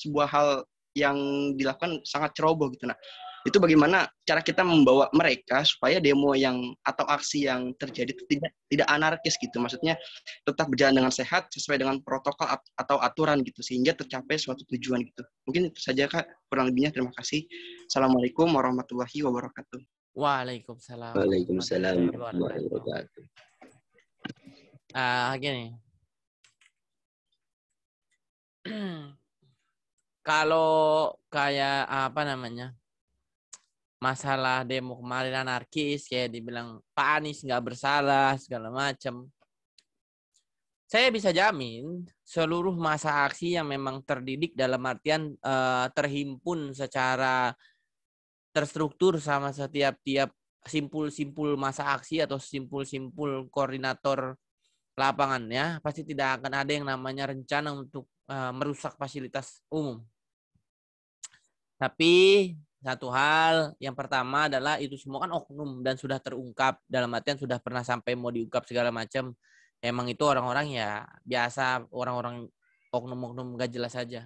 sebuah hal yang dilakukan sangat ceroboh gitu. Nah, itu bagaimana cara kita membawa mereka supaya demo yang atau aksi yang terjadi itu tidak anarkis gitu. Maksudnya tetap berjalan dengan sehat sesuai dengan protokol atau aturan gitu sehingga tercapai suatu tujuan gitu. Mungkin itu saja Kak, kurang lebihnya terima kasih. Assalamualaikum warahmatullahi wabarakatuh. Waalaikumsalam. Waalaikumsalam warahmatullahi wabarakatuh. Gini, kalau kayak apa namanya, masalah demo kemarin anarkis, kayak dibilang Pak Anies nggak bersalah segala macam. Saya bisa jamin seluruh massa aksi yang memang terdidik dalam artian terhimpun secara terstruktur sama setiap simpul-simpul massa aksi atau simpul-simpul koordinator lapangannya, pasti tidak akan ada yang namanya rencana untuk merusak fasilitas umum. Tapi satu hal, yang pertama adalah itu semua kan oknum dan sudah terungkap, dalam artian sudah pernah sampai mau diungkap segala macam. Emang itu orang-orang ya biasa, orang-orang oknum-oknum gak jelas saja.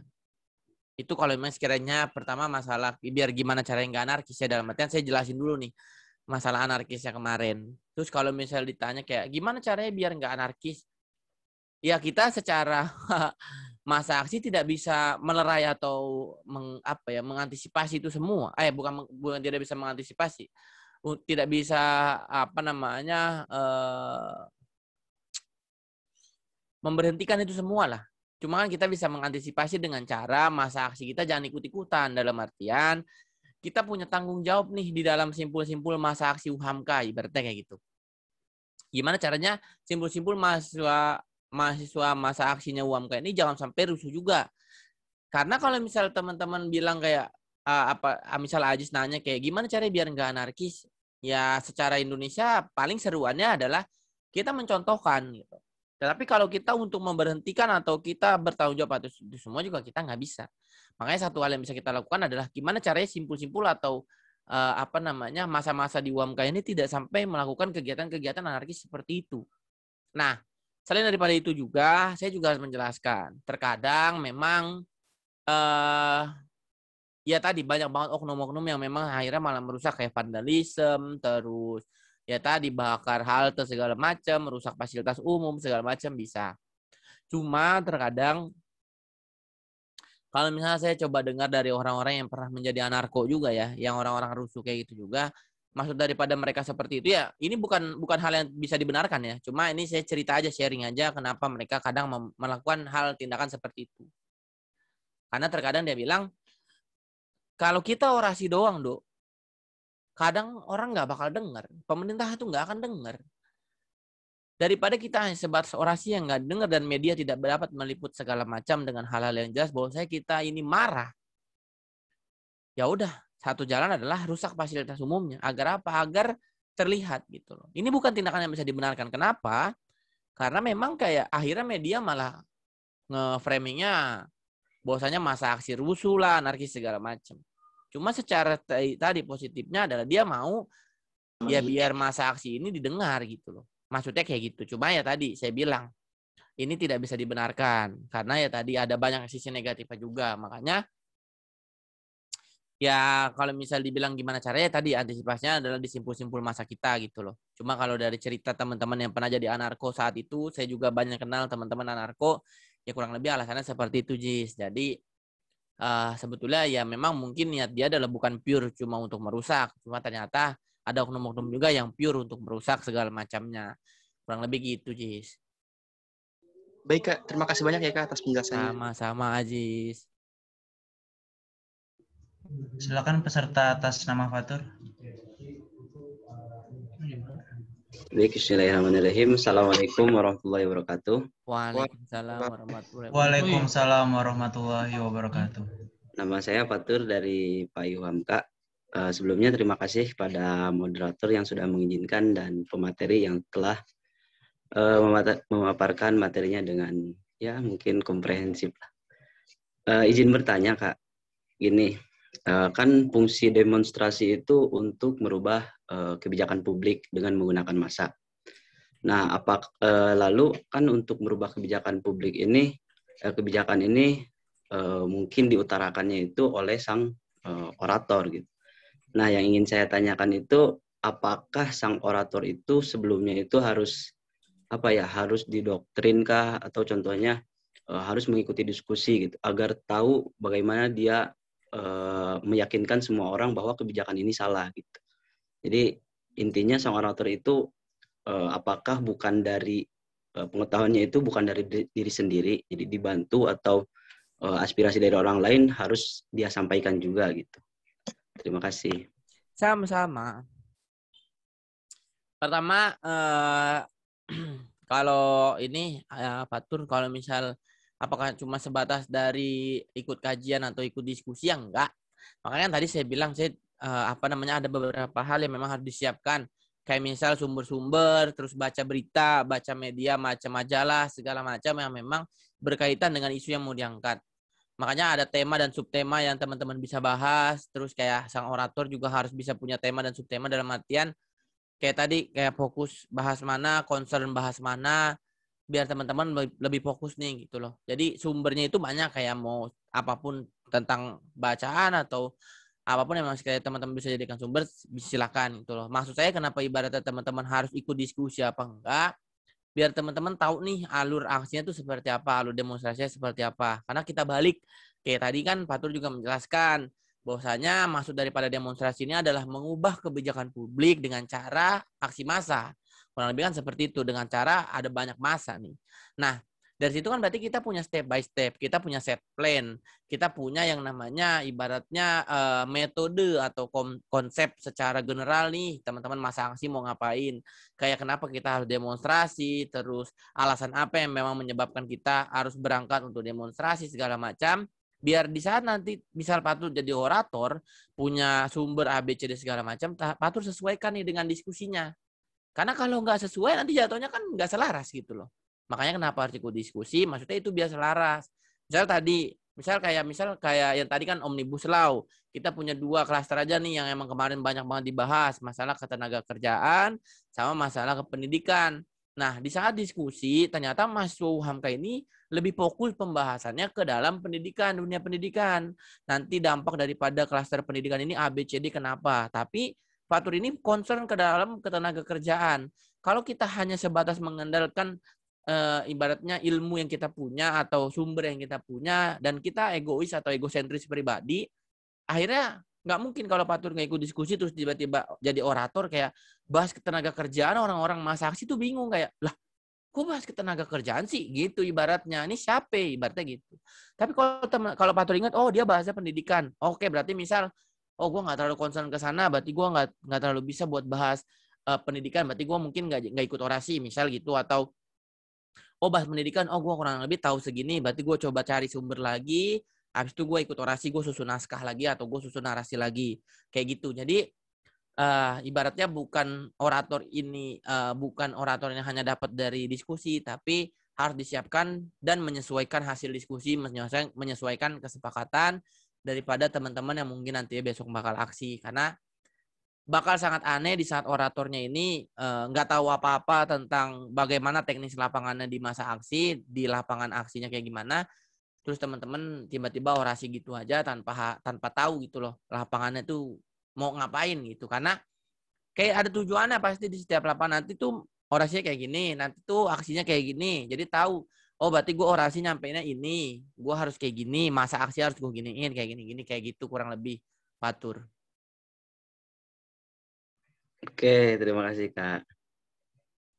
Itu kalau memang sekiranya pertama masalah biar gimana caranya nggak anarkis ya, dalam artian saya jelasin dulu nih masalah anarkisnya kemarin. Terus kalau misalnya ditanya kayak gimana caranya biar nggak anarkis, ya kita secara massa aksi tidak bisa melerai atau mengantisipasi itu semua. Bukan tidak bisa mengantisipasi, tidak bisa memberhentikan itu semua lah. Cuma kan kita bisa mengantisipasi dengan cara massa aksi kita jangan ikut-ikutan, dalam artian kita punya tanggung jawab nih di dalam simpul-simpul massa aksi UHAMKA, ibaratnya kayak gitu. Gimana caranya simpul-simpul mahasiswa massa aksinya UHAMKA ini jangan sampai rusuh juga. Karena kalau misal teman-teman bilang kayak misal Ajis nanya kayak gimana caranya biar nggak anarkis, ya secara Indonesia paling seruannya adalah kita mencontohkan gitu. Tetapi kalau kita untuk memberhentikan atau kita bertanggung jawab atas itu semua juga kita nggak bisa. Makanya satu hal yang bisa kita lakukan adalah gimana caranya simpul-simpul atau masa-masa di UHAMKA ini tidak sampai melakukan kegiatan-kegiatan anarkis seperti itu. Nah, selain daripada itu juga, saya juga harus menjelaskan. Terkadang memang ya tadi banyak banget oknum-oknum yang memang akhirnya malah merusak kayak vandalisme, terus ya tadi bakar halte segala macam, merusak fasilitas umum segala macam bisa. Cuma terkadang kalau misalnya saya coba dengar dari orang-orang yang pernah menjadi anarko juga ya, yang orang-orang rusuh kayak gitu juga, maksud daripada mereka seperti itu ya, ini bukan hal yang bisa dibenarkan ya. Cuma ini saya cerita aja, sharing aja kenapa mereka kadang melakukan hal tindakan seperti itu. Karena terkadang dia bilang, kalau kita orasi doang, Dok, kadang orang nggak bakal dengar. Pemerintah itu nggak akan dengar. Daripada kita hanya sebatas orasi yang nggak dengar dan media tidak dapat meliput segala macam dengan hal-hal yang jelas, bahwa kita ini marah. Ya udah, satu jalan adalah rusak fasilitas umumnya. Agar apa? Agar terlihat gitu loh. Ini bukan tindakan yang bisa dibenarkan. Kenapa? Karena memang kayak akhirnya media malah nge-framingnya bahwasanya masa aksi rusuh lah, anarkis segala macam. Cuma secara tadi positifnya adalah dia mau ya biar masa aksi ini didengar gitu loh. Maksudnya kayak gitu. Cuma ya tadi saya bilang ini tidak bisa dibenarkan karena ya tadi ada banyak sisi negatifnya juga. Makanya ya kalau misal dibilang gimana caranya tadi antisipasinya adalah disimpul-simpul masa kita gitu loh. Cuma kalau dari cerita teman-teman yang pernah jadi anarko saat itu, saya juga banyak kenal teman-teman anarko, ya kurang lebih alasannya seperti itu, Jis. Jadi sebetulnya ya memang mungkin niat dia adalah bukan pure cuma untuk merusak, cuma ternyata ada oknum-oknum juga yang pure untuk merusak segala macamnya. Kurang lebih gitu, Jis. Baik, Kak. Terima kasih banyak ya, Kak, atas penjelasannya. Sama-sama, Ajis. Silakan peserta atas nama Fatur. Baik, bismillahirrahmanirrahim. Assalamualaikum warahmatullahi wabarakatuh. Waalaikumsalam warahmatullahi wabarakatuh. Waalaikumsalam warahmatullahi wabarakatuh. Nama saya Fatur dari Pak UHAMKA. Sebelumnya terima kasih kepada moderator yang sudah mengizinkan dan pemateri yang telah memaparkan materinya dengan ya mungkin komprehensif. Izin bertanya, Kak. Gini, kan fungsi demonstrasi itu untuk merubah kebijakan publik dengan menggunakan massa. Nah, lalu kan untuk merubah kebijakan publik ini, kebijakan ini mungkin diutarakannya itu oleh sang orator gitu. Nah, yang ingin saya tanyakan itu, apakah sang orator itu sebelumnya itu harus harus didoktrinkah atau contohnya harus mengikuti diskusi gitu agar tahu bagaimana dia meyakinkan semua orang bahwa kebijakan ini salah gitu. Jadi intinya sang orator itu apakah bukan dari pengetahuannya itu bukan dari diri sendiri, jadi dibantu atau aspirasi dari orang lain harus dia sampaikan juga gitu. Terima kasih. Sama-sama. Pertama, kalau ini Fatur, kalau misal apakah cuma sebatas dari ikut kajian atau ikut diskusi, ya enggak. Makanya tadi saya bilang saya ada beberapa hal yang memang harus disiapkan. Kayak misal sumber-sumber, terus baca berita, baca media, macam majalah, segala macam yang memang berkaitan dengan isu yang mau diangkat. Makanya ada tema dan subtema yang teman-teman bisa bahas. Terus kayak sang orator juga harus bisa punya tema dan subtema dalam artian kayak tadi kayak fokus bahas mana, concern bahas mana, biar teman-teman lebih fokus nih gitu loh. Jadi sumbernya itu banyak kayak mau apapun tentang bacaan atau apapun yang masih kayak teman-teman bisa jadikan sumber, silakan gitu loh. Maksud saya kenapa ibaratnya teman-teman harus ikut diskusi apa enggak? Biar teman-teman tahu nih alur aksinya itu seperti apa, alur demonstrasinya seperti apa. Karena kita balik kayak tadi kan Fatur juga menjelaskan bahwasanya maksud daripada demonstrasi ini adalah mengubah kebijakan publik dengan cara aksi massa. Kurang lebih kan seperti itu, dengan cara ada banyak massa nih. Nah, dari situ kan berarti kita punya step by step, kita punya set plan, kita punya yang namanya ibaratnya metode atau konsep secara general nih, teman-teman masa aksi mau ngapain, kayak kenapa kita harus demonstrasi, terus alasan apa yang memang menyebabkan kita harus berangkat untuk demonstrasi segala macam. Biar di saat nanti misal Fatur jadi orator, punya sumber A, B, C, D segala macam, Fatur sesuaikan nih dengan diskusinya. Karena kalau nggak sesuai nanti jatuhnya kan nggak selaras gitu loh. Makanya kenapa harus ikut diskusi? Maksudnya itu biar selaras. Misal kayak yang tadi kan Omnibus Law. Kita punya 2 klaster aja nih yang emang kemarin banyak banget dibahas, masalah ketenaga kerjaan sama masalah kependidikan. Nah, di saat diskusi ternyata Mas Hamka ini lebih fokus pembahasannya ke dalam pendidikan, dunia pendidikan. Nanti dampak daripada klaster pendidikan ini A, B, C, D kenapa? Tapi Fatur ini concern ke dalam ketenaga kerjaan. Kalau kita hanya sebatas mengandalkan ibaratnya ilmu yang kita punya atau sumber yang kita punya dan kita egois atau egosentris pribadi, akhirnya nggak mungkin kalau Fatur nggak ikut diskusi terus tiba-tiba jadi orator kayak bahas ketenaga kerjaan, orang-orang masa aksi tuh bingung kayak lah kok bahas ketenaga kerjaan sih gitu ibaratnya, ini siapa ibaratnya gitu. Tapi kalau Fatur ingat dia bahasnya pendidikan, oke berarti misal gue nggak terlalu concern ke sana, berarti gue nggak terlalu bisa buat bahas pendidikan, berarti gue mungkin nggak ikut orasi misal gitu. Atau bahas pendidikan, gue kurang lebih tahu segini, berarti gue coba cari sumber lagi, habis itu gue ikut orasi, gue susun naskah lagi atau gue susun narasi lagi kayak gitu. Jadi ibaratnya bukan orator ini bukan orator yang hanya dapat dari diskusi, tapi harus disiapkan dan menyesuaikan hasil diskusi, menyesuaikan kesepakatan daripada teman-teman yang mungkin nanti besok bakal aksi. Karena bakal sangat aneh di saat oratornya ini nggak tahu apa-apa tentang bagaimana teknis lapangannya di masa aksi, di lapangan aksinya kayak gimana. Terus teman-teman tiba-tiba orasi gitu aja tanpa tahu gitu loh lapangannya tuh mau ngapain gitu. Karena kayak ada tujuannya pasti di setiap lapangan, nanti tuh orasinya kayak gini, nanti tuh aksinya kayak gini. Jadi tahu, berarti gue orasi nyampeinnya ini, gue harus kayak gini, masa aksi harus gue giniin, kayak gini-gini, kayak gitu kurang lebih, Fatur. Oke, terima kasih Kak.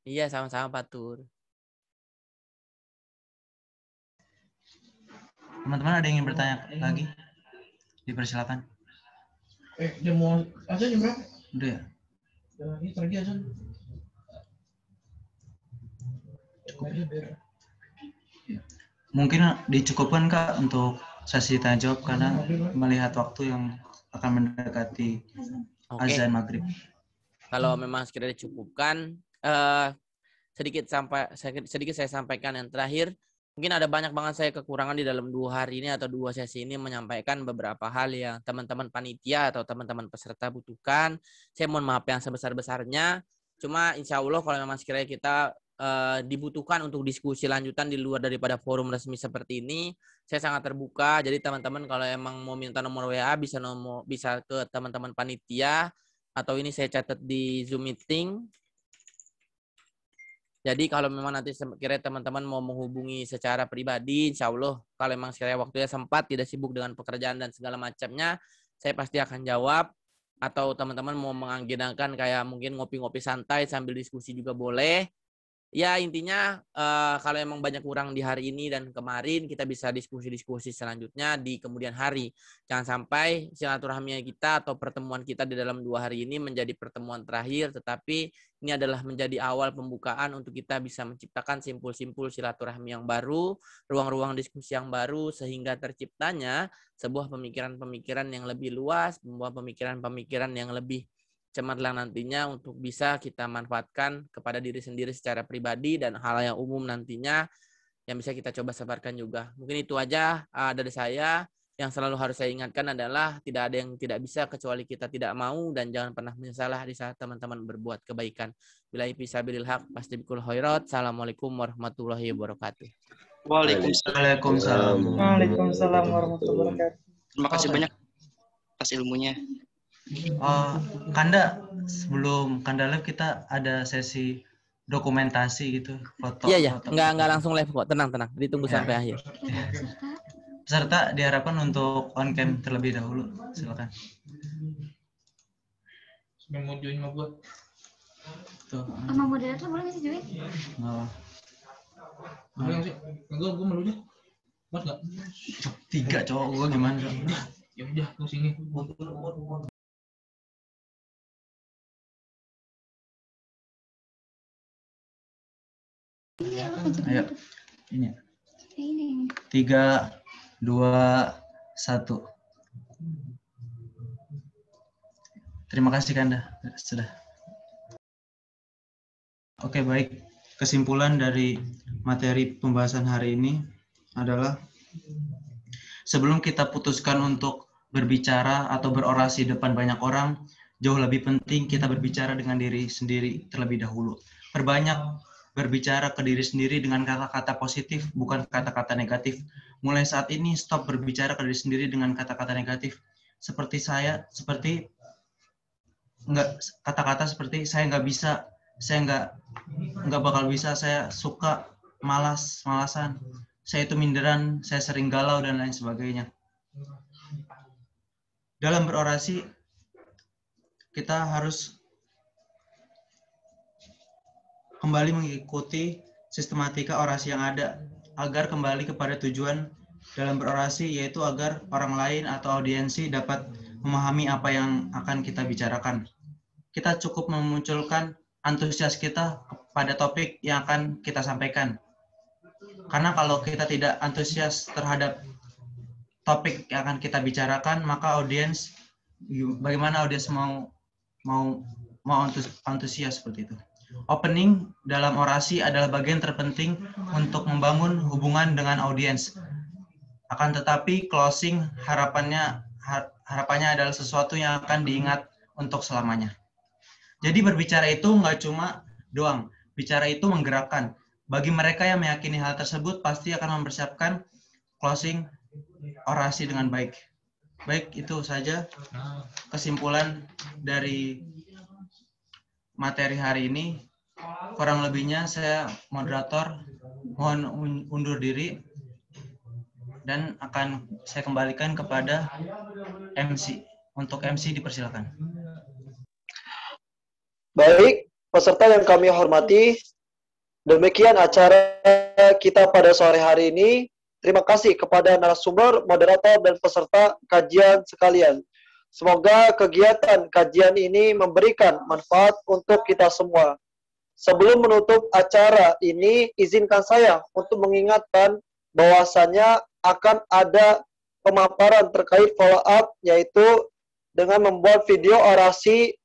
Iya, sama-sama Fatur. Teman-teman ada yang ingin bertanya lagi? Dipersilakan. Demo aja jam berapa? Udah ya? Ini tadi aja. Cukup ya biar. Mungkin dicukupkan Kak untuk sesi tanya jawab karena melihat waktu yang akan mendekati azan maghrib. Kalau memang sekiranya dicukupkan, sedikit saya sampaikan yang terakhir. Mungkin ada banyak banget saya kekurangan di dalam 2 hari ini atau 2 sesi ini menyampaikan beberapa hal yang teman-teman panitia atau teman-teman peserta butuhkan. Saya mohon maaf yang sebesar-besarnya. Cuma insya Allah kalau memang sekiranya kita dibutuhkan untuk diskusi lanjutan di luar daripada forum resmi seperti ini, saya sangat terbuka. Jadi teman-teman kalau emang mau minta nomor WA bisa ke teman-teman panitia atau ini saya catat di Zoom meeting. Jadi kalau memang nanti sekiranya teman-teman mau menghubungi secara pribadi, insya Allah kalau memang sekiranya waktunya sempat, tidak sibuk dengan pekerjaan dan segala macamnya, saya pasti akan jawab. Atau teman-teman mau mengagendakan kayak mungkin ngopi-ngopi santai sambil diskusi juga boleh. Ya intinya kalau emang banyak kurang di hari ini dan kemarin, kita bisa diskusi-diskusi selanjutnya di kemudian hari. Jangan sampai silaturahmi kita atau pertemuan kita di dalam 2 hari ini menjadi pertemuan terakhir, tetapi ini adalah menjadi awal pembukaan untuk kita bisa menciptakan simpul-simpul silaturahmi yang baru, ruang-ruang diskusi yang baru, sehingga terciptanya sebuah pemikiran-pemikiran yang lebih luas, sebuah pemikiran-pemikiran yang lebih cemerlang nantinya untuk bisa kita manfaatkan kepada diri sendiri secara pribadi dan hal yang umum nantinya yang bisa kita coba sebarkan juga. Mungkin itu aja dari saya. Yang selalu harus saya ingatkan adalah tidak ada yang tidak bisa kecuali kita tidak mau, dan jangan pernah menyesalah di saat teman-teman berbuat kebaikan. Billahi fisabilil haq, pastibikul khairat. Assalamualaikum warahmatullahi wabarakatuh. Waalaikumsalam. Waalaikumsalam warahmatullahi wabarakatuh. Terima kasih banyak atas ilmunya. Kanda, sebelum Kanda live kita ada sesi dokumentasi gitu, foto. Iya, foto. nggak langsung live kok, tenang. Ditunggu sampai akhir. Peserta diharapkan untuk on cam terlebih dahulu, silakan. Mau join sama gua. Tuh. Sama moderator boleh nggak sih join? Boleh nggak sih? Gua melunya. Mas nggak? 3 cowok gua gimana? Ya udah, aku sini. Ayo, ini. Ini. 3, 2, 1. Terima kasih Kanda, sudah. Oke, baik. Kesimpulan dari materi pembahasan hari ini adalah sebelum kita putuskan untuk berbicara atau berorasi depan banyak orang, jauh lebih penting kita berbicara dengan diri sendiri terlebih dahulu. Perbanyak berbicara ke diri sendiri dengan kata-kata positif, bukan kata-kata negatif. Mulai saat ini stop berbicara ke diri sendiri dengan kata-kata negatif. Kata-kata seperti saya nggak bisa, saya nggak bakal bisa, saya suka, malasan, saya itu minderan, saya sering galau dan lain sebagainya. Dalam berorasi kita harus kembali mengikuti sistematika orasi yang ada agar kembali kepada tujuan dalam berorasi, yaitu agar orang lain atau audiensi dapat memahami apa yang akan kita bicarakan. Kita cukup memunculkan antusias kita pada topik yang akan kita sampaikan. Karena kalau kita tidak antusias terhadap topik yang akan kita bicarakan, maka bagaimana audiens mau antusias seperti itu. Opening dalam orasi adalah bagian terpenting untuk membangun hubungan dengan audiens. Akan tetapi closing harapannya adalah sesuatu yang akan diingat untuk selamanya. Jadi berbicara itu nggak cuma doang. Bicara itu menggerakkan. Bagi mereka yang meyakini hal tersebut pasti akan mempersiapkan closing orasi dengan baik. Baik, itu saja kesimpulan dari materi hari ini. Kurang lebihnya saya moderator mohon undur diri dan akan saya kembalikan kepada MC. Untuk MC dipersilakan. Baik, peserta yang kami hormati, demikian acara kita pada sore hari ini. Terima kasih kepada narasumber, moderator, dan peserta kajian sekalian. Semoga kegiatan kajian ini memberikan manfaat untuk kita semua. Sebelum menutup acara ini, izinkan saya untuk mengingatkan bahwasannya akan ada pemaparan terkait follow-up, yaitu dengan membuat video orasi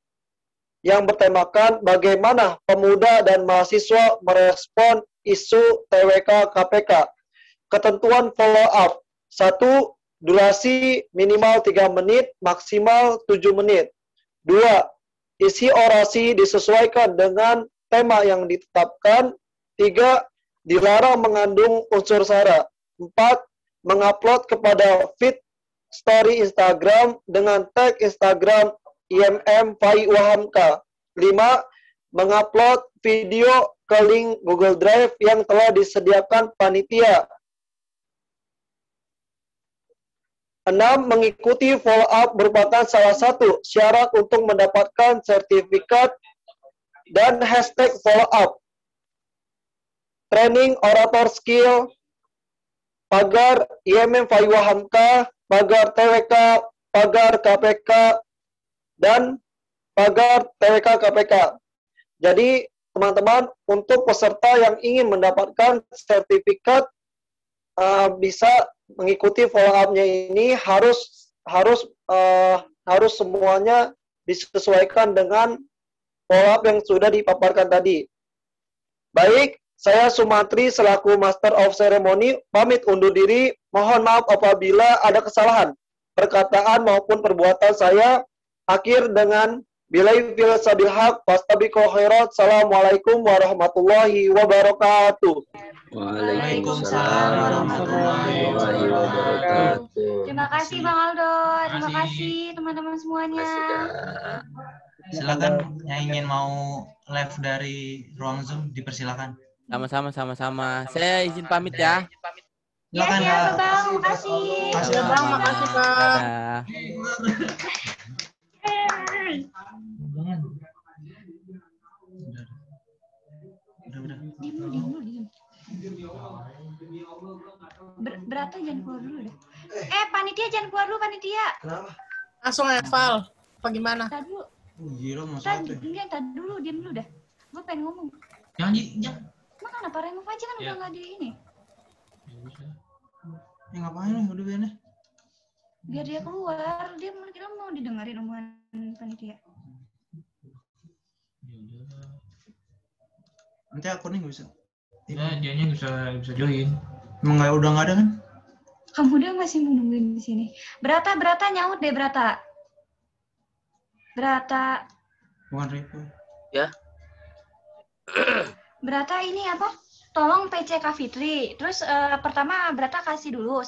yang bertemakan bagaimana pemuda dan mahasiswa merespon isu TWK KPK. Ketentuan follow-up. 1. Durasi minimal 3 menit, maksimal 7 menit. 2. Isi orasi disesuaikan dengan tema yang ditetapkan. 3. Dilarang mengandung unsur sara. 4. Mengupload kepada feed story Instagram dengan tag Instagram IMM Fai Wahamka. 5. Mengupload video ke link Google Drive yang telah disediakan panitia. 6. Mengikuti follow-up merupakan salah satu syarat untuk mendapatkan sertifikat dan hashtag follow-up. training orator skill, pagar IMM Faiwa Hamka, pagar TWK, pagar KPK, dan pagar TWK KPK. Jadi teman-teman, untuk peserta yang ingin mendapatkan sertifikat bisa mengikuti follow up-nya ini harus semuanya disesuaikan dengan follow up yang sudah dipaparkan tadi. Baik, saya Sumantri selaku Master of Ceremony pamit undur diri. Mohon maaf apabila ada kesalahan perkataan maupun perbuatan saya. Akhir dengan billahi fil sabil haq fastabiqul khairat. Assalamualaikum warahmatullahi wabarakatuh. Waalaikumsalam warahmatullahi wabarakatuh. Terima kasih Bang Aldo. Terima kasih teman-teman semuanya. Silakan yang ingin mau live dari ruang Zoom dipersilakan. Sama-sama. Saya izin pamit ya. Iya, Bang. Makasih. Makasih, Bang. Makasih, Bang. Dadah. Udah. Diem. Berata jangan keluar dulu deh. Panitia jangan keluar dulu, panitia. Langsung eval. Apa gimana? Tadi dulu. Gila masalah tuh. Enggak, tadi dulu, diam dulu dah. Gue pengen ngomong. Jangan. Emang kenapa remove aja kan udah nggak di ini? Ya ngapain nih, udah biarin. Biar dia keluar, dia kira mau didengarin omongan panitia. Nanti akunnya nggak bisa. Ya, dianya bisa join. Emang udah nggak ada kan? Kamu udah masih menungguin di sini. Berata nyaut deh Berata. Bukan Rico. Ya. Berata ini apa? Tolong PC Kak Fitri. Terus pertama Berata kasih dulu